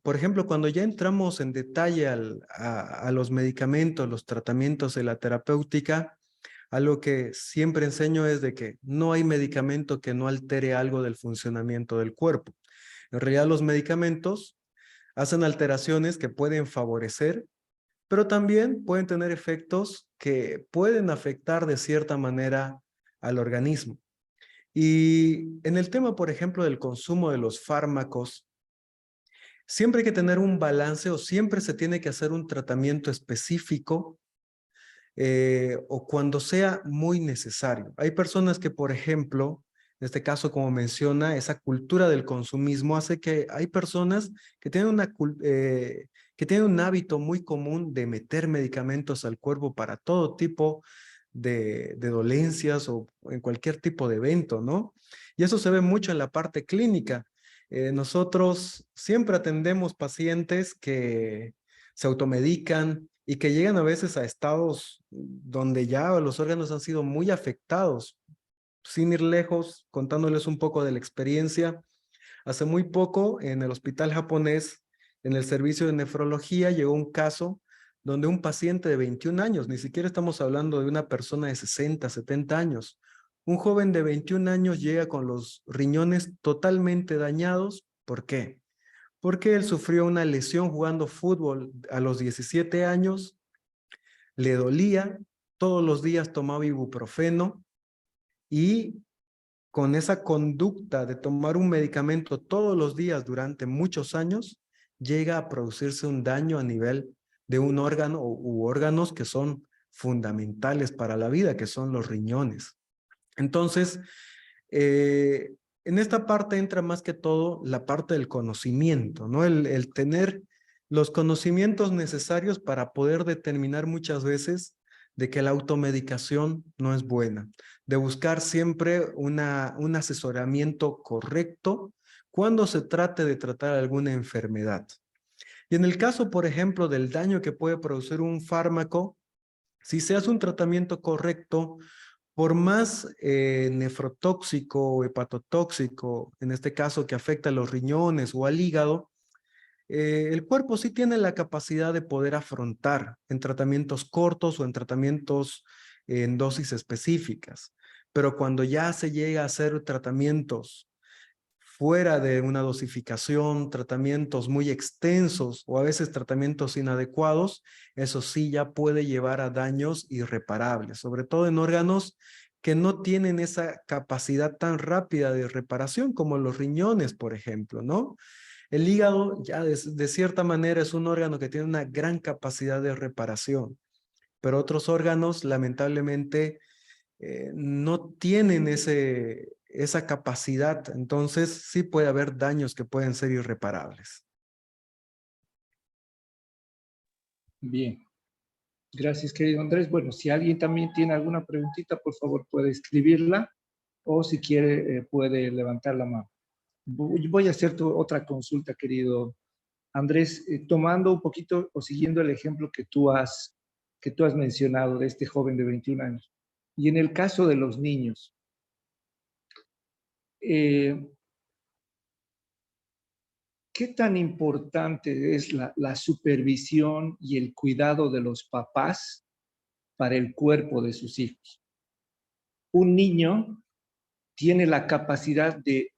por ejemplo, cuando ya entramos en detalle a los medicamentos, los tratamientos de la terapéutica, algo que siempre enseño es de que no hay medicamento que no altere algo del funcionamiento del cuerpo. En realidad, los medicamentos hacen alteraciones que pueden favorecer, pero también pueden tener efectos que pueden afectar de cierta manera al organismo. Y en el tema, por ejemplo, del consumo de los fármacos, siempre hay que tener un balance o siempre se tiene que hacer un tratamiento específico o cuando sea muy necesario. Hay personas que, por ejemplo, en este caso, como menciona, esa cultura del consumismo hace que hay personas que tienen que tienen un hábito muy común de meter medicamentos al cuerpo para todo tipo de dolencias o en cualquier tipo de evento, ¿no? Y eso se ve mucho en la parte clínica. Nosotros siempre atendemos pacientes que se automedican y que llegan a veces a estados donde ya los órganos han sido muy afectados. Sin ir lejos, contándoles un poco de la experiencia, hace muy poco en el hospital japonés, en el servicio de nefrología, llegó un caso donde un paciente de 21 años, ni siquiera estamos hablando de una persona de 60, 70 años, un joven de 21 años llega con los riñones totalmente dañados. ¿Por qué? Porque él sufrió una lesión jugando fútbol a los 17 años, le dolía, todos los días tomaba ibuprofeno y con esa conducta de tomar un medicamento todos los días durante muchos años, llega a producirse un daño a nivel de un órgano u órganos que son fundamentales para la vida, que son los riñones. Entonces, en esta parte entra más que todo la parte del conocimiento, ¿no? El tener los conocimientos necesarios para poder determinar muchas veces de que la automedicación no es buena, de buscar siempre un asesoramiento correcto cuando se trate de tratar alguna enfermedad. Y en el caso, por ejemplo, del daño que puede producir un fármaco, si se hace un tratamiento correcto, por más nefrotóxico o hepatotóxico, en este caso que afecta a los riñones o al hígado, el cuerpo sí tiene la capacidad de poder afrontar en tratamientos cortos o en tratamientos en dosis específicas. Pero cuando ya se llega a hacer tratamientos fuera de una dosificación, tratamientos muy extensos o a veces tratamientos inadecuados, eso sí ya puede llevar a daños irreparables, sobre todo en órganos que no tienen esa capacidad tan rápida de reparación como los riñones, por ejemplo, ¿no? El hígado ya de cierta manera es un órgano que tiene una gran capacidad de reparación, pero otros órganos lamentablemente no tienen esa capacidad, entonces sí puede haber daños que pueden ser irreparables. Bien, gracias querido Andrés. Bueno, si alguien también tiene alguna preguntita, por favor puede escribirla o si quiere puede levantar la mano. Voy a hacer otra consulta, querido Andrés, tomando un poquito o siguiendo el ejemplo que tú has mencionado de este joven de 21 años. Y en el caso de los niños, ¿qué tan importante es la supervisión y el cuidado de los papás para el cuerpo de sus hijos? Un niño tiene la capacidad de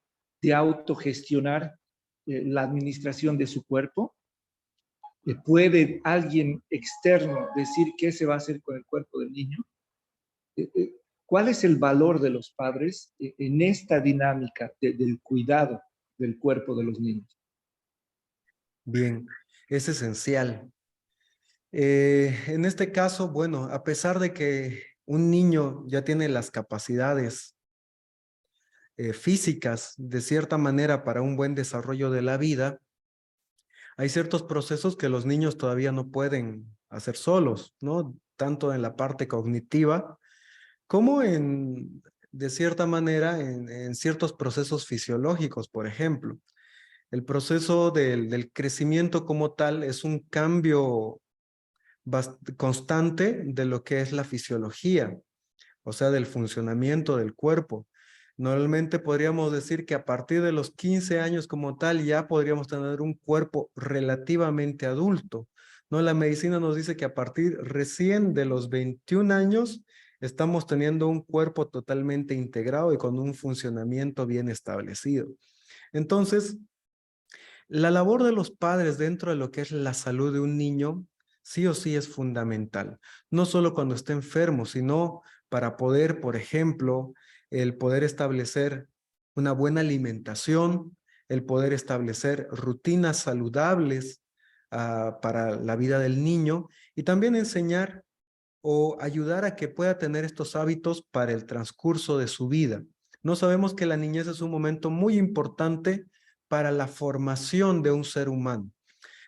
autogestionar la administración de su cuerpo. ¿Puede alguien externo decir qué se va a hacer con el cuerpo del niño? ¿Cuál es el valor de los padres en esta dinámica del cuidado del cuerpo de los niños? Bien, es esencial. En este caso, bueno, a pesar de que un niño ya tiene las capacidades físicas de cierta manera para un buen desarrollo de la vida, hay ciertos procesos que los niños todavía no pueden hacer solos, ¿no? Tanto en la parte cognitiva como de cierta manera, en ciertos procesos fisiológicos, por ejemplo. El proceso del crecimiento como tal es un cambio constante de lo que es la fisiología, o sea, del funcionamiento del cuerpo. Normalmente podríamos decir que a partir de los 15 años como tal ya podríamos tener un cuerpo relativamente adulto, ¿no? La medicina nos dice que a partir recién de los 21 años estamos teniendo un cuerpo totalmente integrado y con un funcionamiento bien establecido. Entonces, la labor de los padres dentro de lo que es la salud de un niño sí o sí es fundamental. No solo cuando esté enfermo, sino para poder, por ejemplo, el poder establecer una buena alimentación, el poder establecer rutinas saludables para la vida del niño y también enseñar o ayudar a que pueda tener estos hábitos para el transcurso de su vida. No sabemos que la niñez es un momento muy importante para la formación de un ser humano.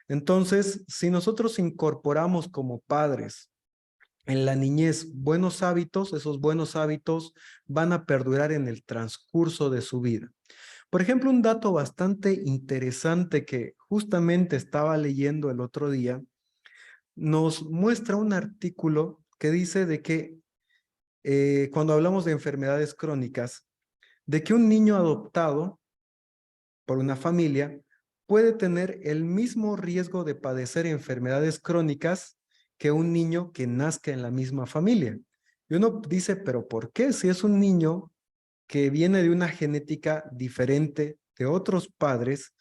Entonces, si nosotros incorporamos como padres en la niñez buenos hábitos, esos buenos hábitos van a perdurar en el transcurso de su vida. Por ejemplo, un dato bastante interesante que justamente estaba leyendo el otro día, nos muestra un artículo que dice de que cuando hablamos de enfermedades crónicas, de que un niño adoptado por una familia puede tener el mismo riesgo de padecer enfermedades crónicas que un niño que nazca en la misma familia. Y uno dice, ¿pero por qué? Si es un niño que viene de una genética diferente de otros padres,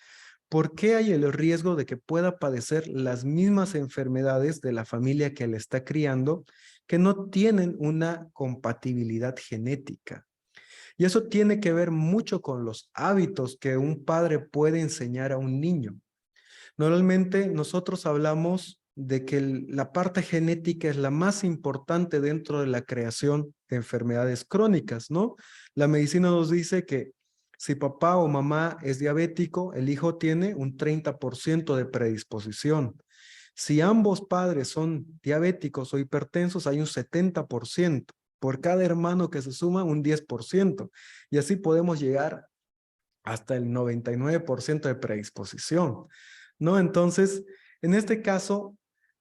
¿por qué hay el riesgo de que pueda padecer las mismas enfermedades de la familia que le está criando que no tienen una compatibilidad genética? Y eso tiene que ver mucho con los hábitos que un padre puede enseñar a un niño. Normalmente nosotros hablamos de que la parte genética es la más importante dentro de la creación de enfermedades crónicas, ¿no? La medicina nos dice que si papá o mamá es diabético, el hijo tiene un 30% de predisposición. Si ambos padres son diabéticos o hipertensos, hay un 70%. Por cada hermano que se suma, un 10%. Y así podemos llegar hasta el 99% de predisposición, ¿no? Entonces, en este caso,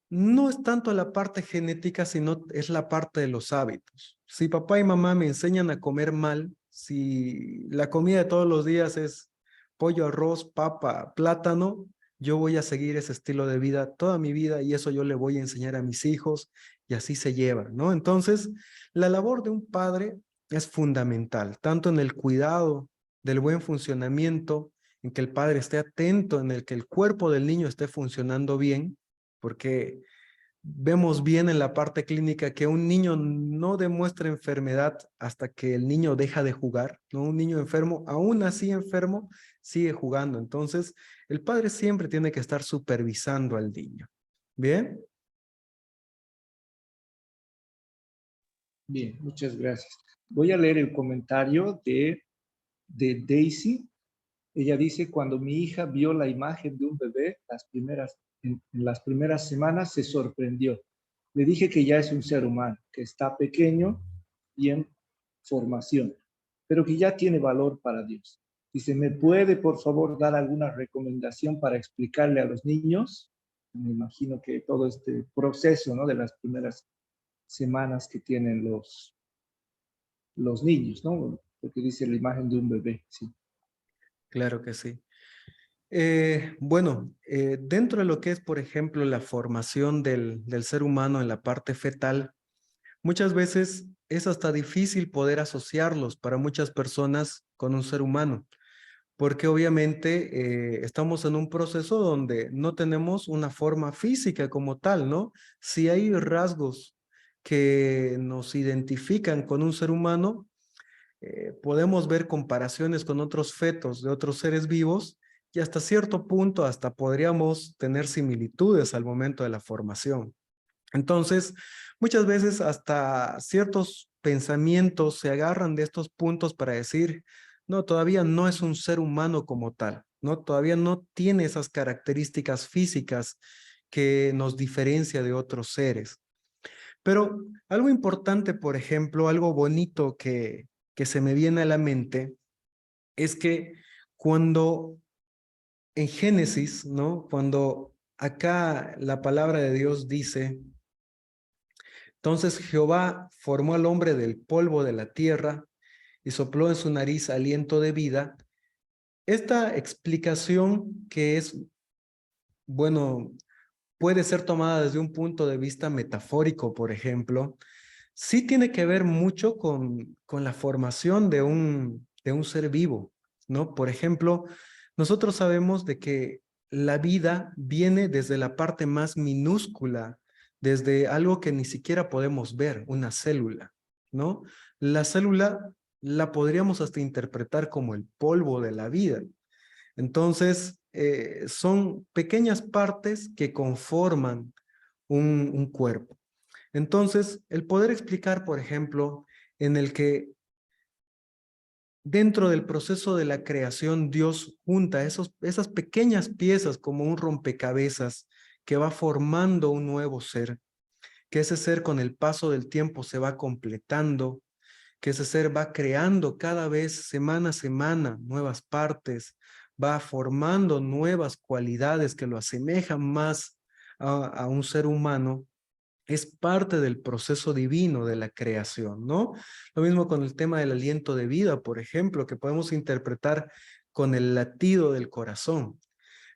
no es tanto la parte genética, sino es la parte de los hábitos. Si papá y mamá me enseñan a comer mal, si la comida de todos los días es pollo, arroz, papa, plátano, yo voy a seguir ese estilo de vida toda mi vida y eso yo le voy a enseñar a mis hijos y así se lleva, ¿no? Entonces, la labor de un padre es fundamental, tanto en el cuidado del buen funcionamiento, en que el padre esté atento, en el que el cuerpo del niño esté funcionando bien, porque vemos bien en la parte clínica que un niño no demuestra enfermedad hasta que el niño deja de jugar, ¿no? Un niño enfermo, aún así enfermo, sigue jugando. Entonces, el padre siempre tiene que estar supervisando al niño. ¿Bien? Bien, muchas gracias. Voy a leer el comentario de Daisy. Ella dice, cuando mi hija vio la imagen de un bebé, en las primeras semanas se sorprendió. Le dije que ya es un ser humano, que está pequeño y en formación, pero que ya tiene valor para Dios. Dice, ¿me puede por favor dar alguna recomendación para explicarle a los niños? Me imagino que todo este proceso, ¿no? De las primeras semanas que tienen los niños, ¿no? Porque dice la imagen de un bebé, sí. Claro que sí. Dentro de lo que es, por ejemplo, la formación del ser humano en la parte fetal, muchas veces es hasta difícil poder asociarlos para muchas personas con un ser humano, porque obviamente estamos en un proceso donde no tenemos una forma física como tal, ¿no? Si hay rasgos que nos identifican con un ser humano, podemos ver comparaciones con otros fetos de otros seres vivos y hasta cierto punto hasta podríamos tener similitudes al momento de la formación. Entonces, muchas veces hasta ciertos pensamientos se agarran de estos puntos para decir, no, todavía no es un ser humano como tal, ¿no? Todavía no tiene esas características físicas que nos diferencia de otros seres. Pero algo importante, por ejemplo, algo bonito que se me viene a la mente es que cuando en Génesis, ¿no? Cuando acá la palabra de Dios dice, entonces Jehová formó al hombre del polvo de la tierra y sopló en su nariz aliento de vida. Esta explicación que es, bueno, puede ser tomada desde un punto de vista metafórico, por ejemplo, sí tiene que ver mucho con la formación de un ser vivo, ¿no? Por ejemplo, nosotros sabemos de que la vida viene desde la parte más minúscula, desde algo que ni siquiera podemos ver, una célula, ¿no? La célula la podríamos hasta interpretar como el polvo de la vida. Entonces, son pequeñas partes que conforman un cuerpo. Entonces, el poder explicar, por ejemplo, en el que dentro del proceso de la creación Dios junta esas pequeñas piezas como un rompecabezas que va formando un nuevo ser, que ese ser con el paso del tiempo se va completando, que ese ser va creando cada vez, semana a semana, nuevas partes, va formando nuevas cualidades que lo asemejan más a un ser humano, es parte del proceso divino de la creación, ¿no? Lo mismo con el tema del aliento de vida, por ejemplo, que podemos interpretar con el latido del corazón.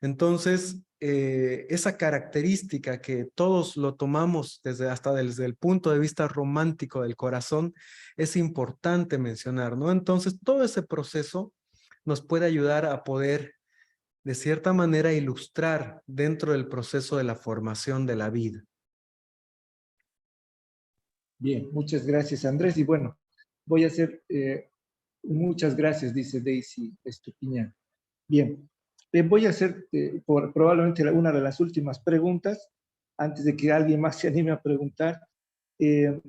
Entonces, esa característica que todos lo tomamos hasta desde el punto de vista romántico del corazón, es importante mencionar, ¿no? Entonces, todo ese proceso nos puede ayudar a poder, de cierta manera, ilustrar dentro del proceso de la formación de la vida. Bien, muchas gracias, Andrés. Y bueno, voy a hacer, muchas gracias, dice Daisy Estupiñán. Bien, voy a hacer probablemente una de las últimas preguntas. antes de que alguien más se anime a preguntar. Eh,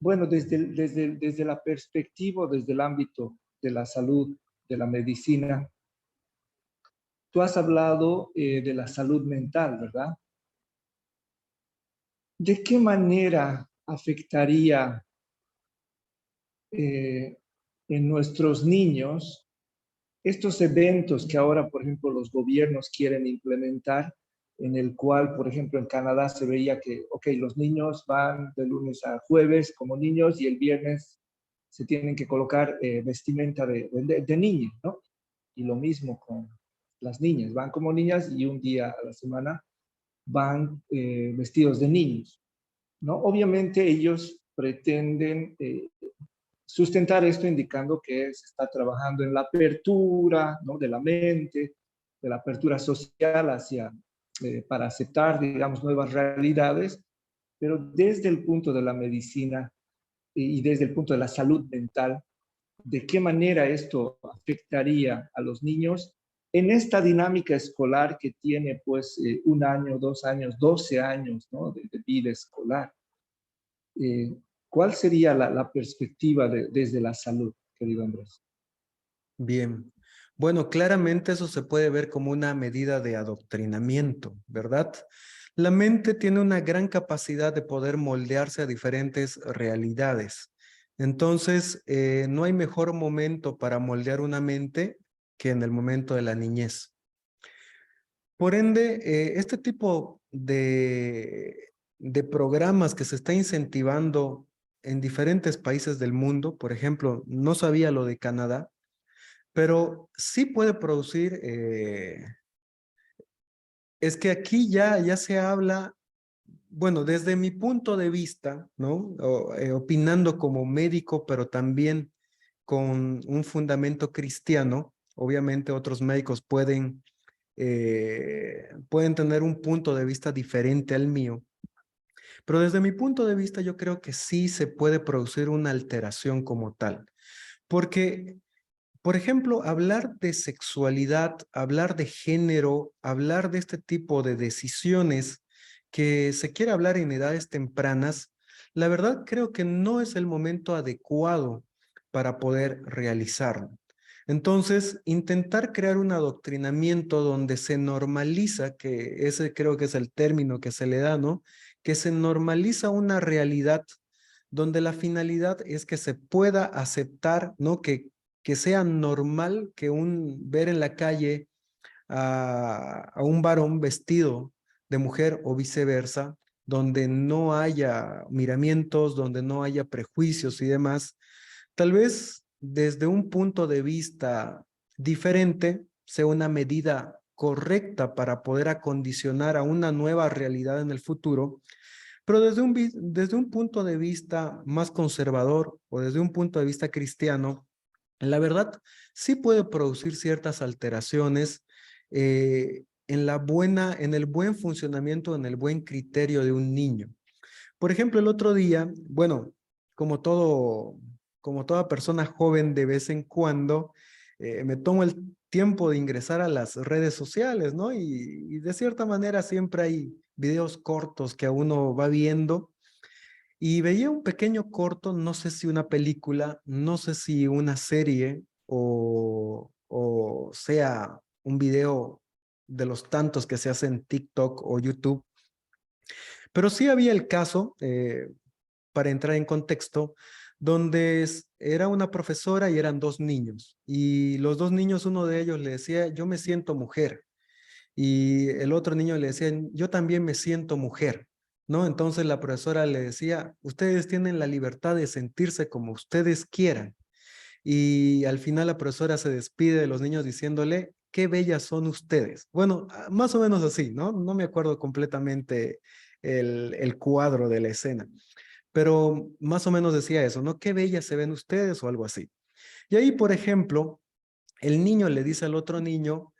bueno, desde la perspectiva, desde el ámbito de la salud, de la medicina, tú has hablado de la salud mental, ¿verdad? ¿De qué manera afectaría en nuestros niños estos eventos que ahora, por ejemplo, los gobiernos quieren implementar, en el cual, por ejemplo, en Canadá se veía que, ok, los niños van de lunes a jueves como niños y el viernes se tienen que colocar vestimenta de niños, ¿no? Y lo mismo con las niñas, van como niñas y un día a la semana van vestidos de niños, ¿no? Obviamente ellos pretenden sustentar esto indicando que se está trabajando en la apertura, ¿no? De la mente, de la apertura social hacia, para aceptar, digamos, nuevas realidades, pero desde el punto de la medicina y desde el punto de la salud mental, ¿de qué manera esto afectaría a los niños en esta dinámica escolar que tiene pues 1 año, 2 años, 12 años, ¿no? de vida escolar? Eh, ¿Cuál sería la perspectiva desde la salud, querido Andrés? Bien. Bueno, claramente eso se puede ver como una medida de adoctrinamiento, ¿verdad? La mente tiene una gran capacidad de poder moldearse a diferentes realidades. Entonces, no hay mejor momento para moldear una mente que en el momento de la niñez. Por ende, este tipo de programas que se está incentivando en diferentes países del mundo, por ejemplo, no sabía lo de Canadá, pero sí puede producir, es que aquí ya se habla, bueno, desde mi punto de vista, ¿no? Opinando como médico, pero también con un fundamento cristiano, obviamente otros médicos pueden tener un punto de vista diferente al mío, pero desde mi punto de vista yo creo que sí se puede producir una alteración como tal, porque por ejemplo, hablar de sexualidad, hablar de género, hablar de este tipo de decisiones que se quiere hablar en edades tempranas, la verdad creo que no es el momento adecuado para poder realizarlo. Entonces, intentar crear un adoctrinamiento donde se normaliza, que ese creo que es el término que se le da, ¿no? Que se normaliza una realidad donde la finalidad es que se pueda aceptar, ¿no? Que sea normal que ver en la calle a un varón vestido de mujer o viceversa, donde no haya miramientos, donde no haya prejuicios y demás. Tal vez desde un punto de vista diferente sea una medida correcta para poder acondicionar a una nueva realidad en el futuro, pero desde un punto de vista más conservador o desde un punto de vista cristiano, la verdad sí puede producir ciertas alteraciones en el buen funcionamiento, en el buen criterio de un niño. Por ejemplo, el otro día, bueno, como como toda persona joven, de vez en cuando me tomo el tiempo de ingresar a las redes sociales, ¿no? Y de cierta manera siempre hay videos cortos que uno va viendo y veía un pequeño corto, no sé si una película, no sé si una serie o sea un video de los tantos que se hacen en TikTok o YouTube, pero sí había el caso, para entrar en contexto, donde era una profesora y eran dos niños. Y los dos niños, uno de ellos le decía, yo me siento mujer. Y el otro niño le decía, yo también me siento mujer, ¿no? Entonces la profesora le decía, ustedes tienen la libertad de sentirse como ustedes quieran. Y al final la profesora se despide de los niños diciéndole, qué bellas son ustedes. Bueno, más o menos así, ¿no? No me acuerdo completamente el cuadro de la escena, pero más o menos decía eso, ¿no? Qué bellas se ven ustedes o algo así. Y ahí, por ejemplo, el niño le dice al otro niño,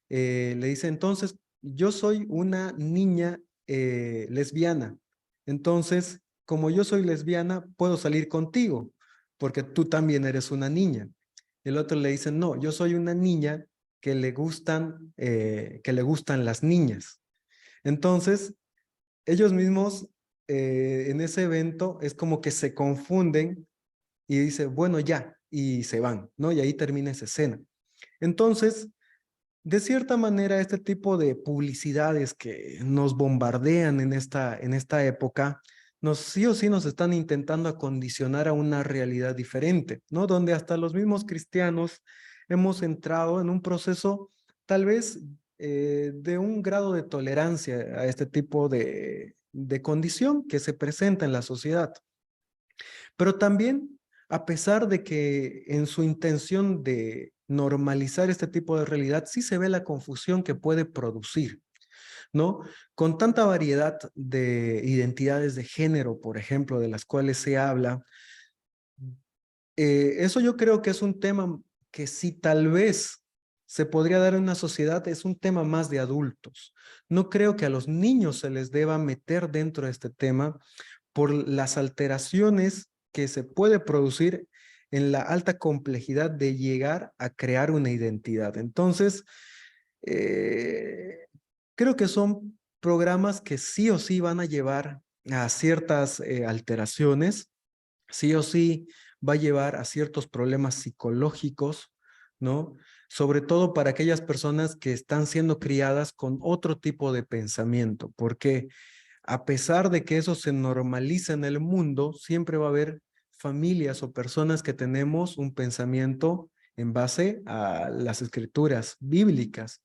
le dice, entonces, yo soy una niña lesbiana. Entonces, como yo soy lesbiana, puedo salir contigo, porque tú también eres una niña. El otro le dice, no, yo soy una niña que le gustan las niñas. Entonces, ellos mismos en ese evento es como que se confunden y dicen, bueno, ya, y se van, ¿no? Y ahí termina esa escena. Entonces, de cierta manera, este tipo de publicidades que nos bombardean en esta época, sí o sí nos están intentando acondicionar a una realidad diferente, ¿no? Donde hasta los mismos cristianos hemos entrado en un proceso tal vez de un grado de tolerancia a este tipo de condición que se presenta en la sociedad. Pero también, a pesar de que en su intención de normalizar este tipo de realidad, sí se ve la confusión que puede producir, ¿no? Con tanta variedad de identidades de género, por ejemplo, de las cuales se habla, eso yo creo que es un tema que sí tal vez se podría dar en una sociedad, es un tema más de adultos. No creo que a los niños se les deba meter dentro de este tema por las alteraciones que se puede producir en la alta complejidad de llegar a crear una identidad. Entonces, eh, creo que son programas que sí o sí van a llevar a ciertas alteraciones, sí o sí va a llevar a ciertos problemas psicológicos, ¿no? Sobre todo para aquellas personas que están siendo criadas con otro tipo de pensamiento, porque a pesar de que eso se normaliza en el mundo, siempre va a haber familias o personas que tenemos un pensamiento en base a las escrituras bíblicas.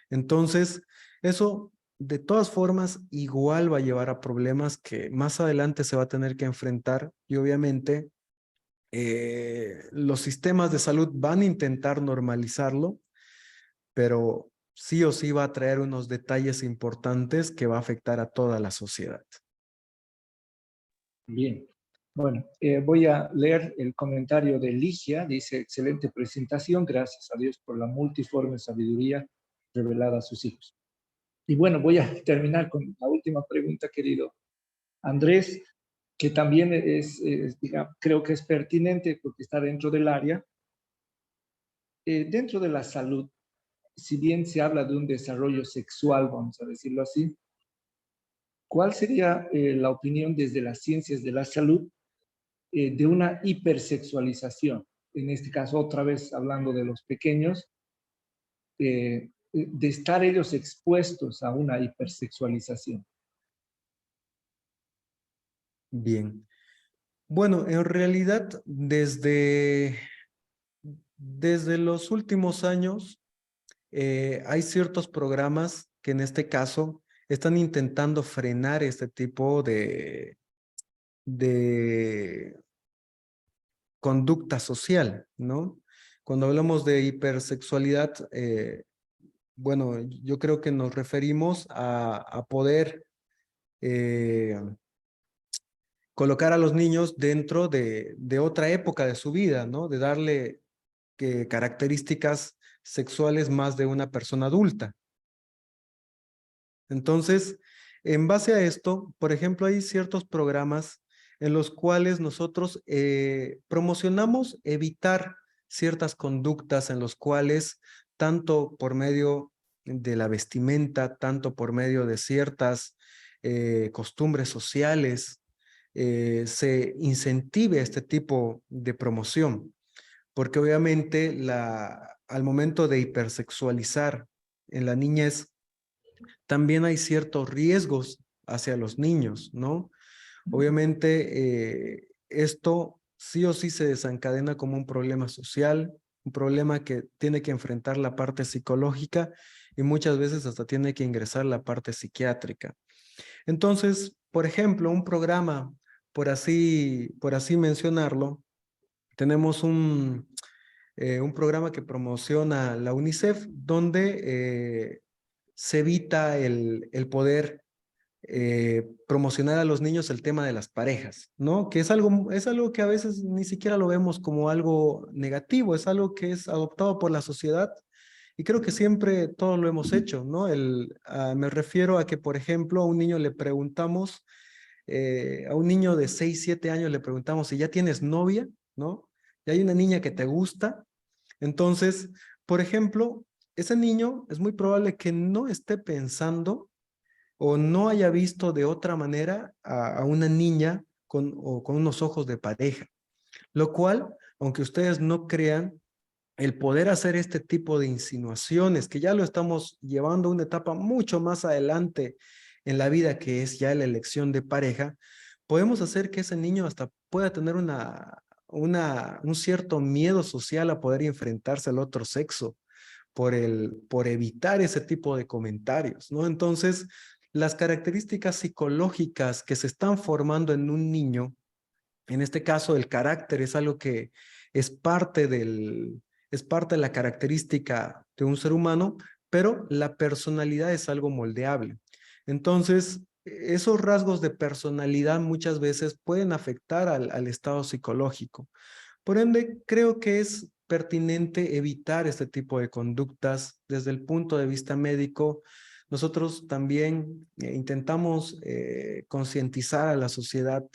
Entonces, eso de todas formas igual va a llevar a problemas que más adelante se va a tener que enfrentar y obviamente los sistemas de salud van a intentar normalizarlo, pero sí o sí va a traer unos detalles importantes que va a afectar a toda la sociedad. Bien. Bueno, voy a leer el comentario de Ligia. Dice, excelente presentación. Gracias a Dios por la multiforme sabiduría revelada a sus hijos. Y bueno, voy a terminar con la última pregunta, querido Andrés, que también digamos, creo que es pertinente porque está dentro del área. Dentro de la salud, si bien se habla de un desarrollo sexual, vamos a decirlo así, ¿cuál sería la opinión desde las ciencias de la salud de una hipersexualización? En este caso, otra vez hablando de los pequeños, de estar ellos expuestos a una hipersexualización. Bien. Bueno, en realidad, desde los últimos años, hay ciertos programas que en este caso están intentando frenar este tipo de conducta social, ¿no? Cuando hablamos de hipersexualidad, bueno, yo creo que nos referimos a poder colocar a los niños dentro de otra época de su vida, ¿no? De darle características sexuales más de una persona adulta. Entonces, en base a esto, por ejemplo, hay ciertos programas en los cuales nosotros promocionamos evitar ciertas conductas en los cuales, tanto por medio de la vestimenta, tanto por medio de ciertas costumbres sociales, se incentive este tipo de promoción, porque obviamente al momento de hipersexualizar en la niñez, también hay ciertos riesgos hacia los niños, ¿no? Obviamente, esto sí o sí se desencadena como un problema social, un problema que tiene que enfrentar la parte psicológica y muchas veces hasta tiene que ingresar la parte psiquiátrica. Entonces, por ejemplo, un programa, por así mencionarlo, tenemos un programa que promociona la UNICEF donde se evita el poder promocionar a los niños el tema de las parejas, ¿no? Que es algo que a veces ni siquiera lo vemos como algo negativo, es algo que es adoptado por la sociedad y creo que siempre todos lo hemos hecho, ¿no? Me refiero a que, por ejemplo, a un niño le preguntamos, a un niño de 6, 7 años le preguntamos si ya tienes novia, ¿no? Y hay una niña que te gusta. Entonces, por ejemplo, ese niño es muy probable que no esté pensando o no haya visto de otra manera a una niña con unos ojos de pareja. Lo cual, aunque ustedes no crean, el poder hacer este tipo de insinuaciones, que ya lo estamos llevando a una etapa mucho más adelante en la vida, que es ya la elección de pareja, podemos hacer que ese niño hasta pueda tener un cierto miedo social a poder enfrentarse al otro sexo por evitar ese tipo de comentarios, ¿no? Entonces, las características psicológicas que se están formando en un niño, en este caso, el carácter es algo que es parte es parte de la característica de un ser humano, pero la personalidad es algo moldeable. Entonces, esos rasgos de personalidad muchas veces pueden afectar al estado psicológico. Por ende, creo que es pertinente evitar este tipo de conductas desde el punto de vista médico. Nosotros también intentamos concientizar a la sociedad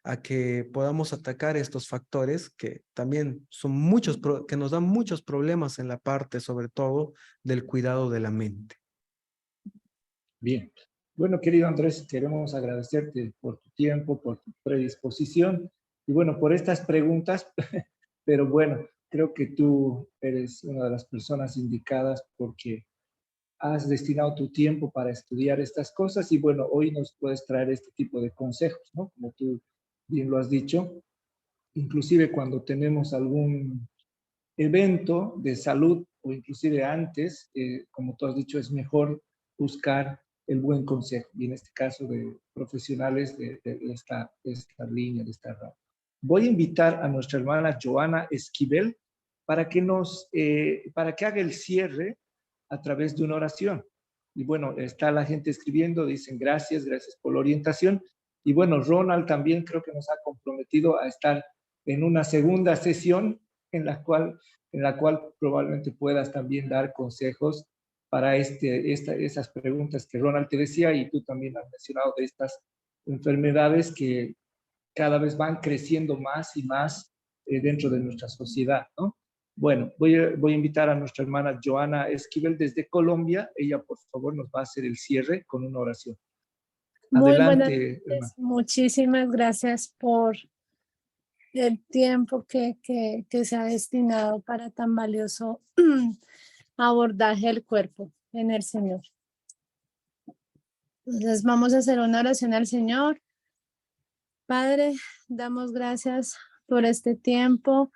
a que podamos atacar estos factores que también son muchos, que nos dan muchos problemas en la parte, sobre todo, del cuidado de la mente. Bien. Bueno, querido Andrés, queremos agradecerte por tu tiempo, por tu predisposición y bueno, por estas preguntas, pero bueno, creo que tú eres una de las personas indicadas porque has destinado tu tiempo para estudiar estas cosas y bueno, hoy nos puedes traer este tipo de consejos, ¿no? Como tú bien lo has dicho, inclusive cuando tenemos algún evento de salud o inclusive antes, como tú has dicho, es mejor buscar el buen consejo y en este caso de profesionales de esta línea, de esta rama. Voy a invitar a nuestra hermana Joana Esquivel para que haga el cierre a través de una oración. Y bueno, está la gente escribiendo, dicen gracias, gracias por la orientación. Y bueno, Ronald también creo que nos ha comprometido a estar en una segunda sesión en la cual probablemente puedas también dar consejos para esas preguntas que Ronald te decía y tú también has mencionado de estas enfermedades que cada vez van creciendo más y más dentro de nuestra sociedad, ¿no? Bueno, voy a invitar a nuestra hermana Joana Esquivel desde Colombia. Ella, por favor, nos va a hacer el cierre con una oración. Muy buenas Adelante, hermana. noches. Muchísimas gracias por el tiempo que se ha destinado para tan valioso abordaje del cuerpo en el Señor. Entonces vamos a hacer una oración al Señor. Padre, damos gracias por este tiempo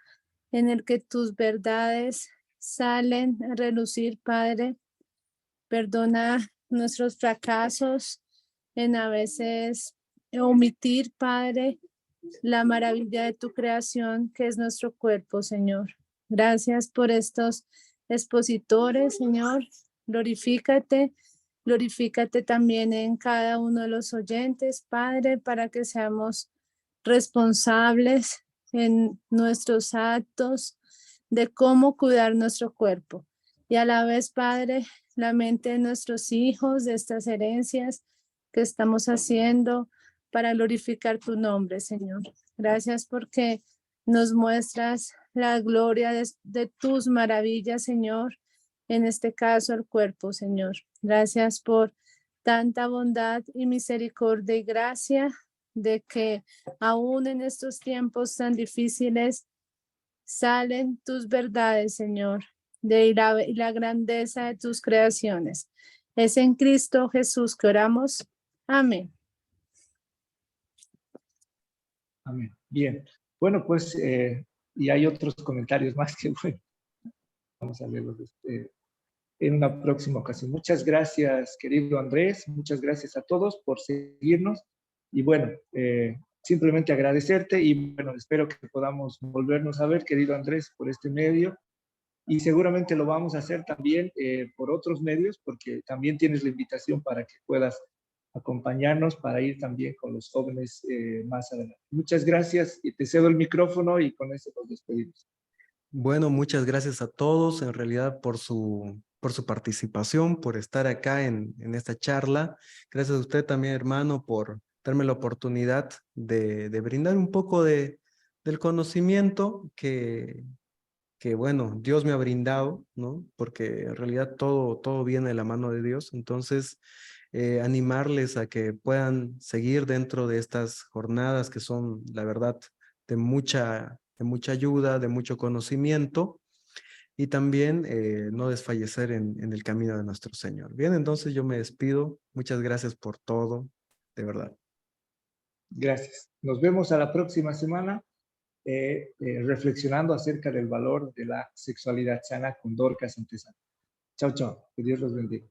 en el que tus verdades salen a relucir, Padre. Perdona nuestros fracasos en a veces omitir, Padre, la maravilla de tu creación, que es nuestro cuerpo, Señor. Gracias por estos expositores, Señor. Glorifícate, glorifícate también en cada uno de los oyentes, Padre, para que seamos responsables en nuestros actos de cómo cuidar nuestro cuerpo. Y a la vez, Padre, la mente de nuestros hijos, de estas herencias que estamos haciendo para glorificar tu nombre, Señor. Gracias porque nos muestras la gloria de tus maravillas, Señor, en este caso el cuerpo, Señor. Gracias por tanta bondad y misericordia y gracia de que aún en estos tiempos tan difíciles salen tus verdades, Señor, de la grandeza de tus creaciones. Es en Cristo Jesús que oramos. Amén. Amén. Bien. Bueno, pues, y hay otros comentarios más que, bueno, vamos a leerlos en una próxima ocasión. Muchas gracias, querido Andrés. Muchas gracias a todos por seguirnos. Y bueno, simplemente agradecerte y bueno, espero que podamos volvernos a ver, querido Andrés, por este medio. Y seguramente lo vamos a hacer también por otros medios, porque también tienes la invitación para que puedas acompañarnos para ir también con los jóvenes más adelante. Muchas gracias y te cedo el micrófono y con eso nos despedimos. Bueno, muchas gracias a todos, en realidad, por su participación, por estar acá en esta charla. Gracias a usted también, hermano, por darme la oportunidad de brindar un poco del conocimiento que que bueno, Dios me ha brindado, ¿no? Porque en realidad todo viene de la mano de Dios. Entonces, animarles a que puedan seguir dentro de estas jornadas que son, la verdad, de mucha ayuda, de mucho conocimiento y también no desfallecer en el camino de nuestro Señor. Bien, entonces yo me despido. Muchas gracias por todo, de verdad. Gracias. Nos vemos a la próxima semana reflexionando acerca del valor de la sexualidad sana con Dorcas Antezana. Chao, chao. Que Dios los bendiga.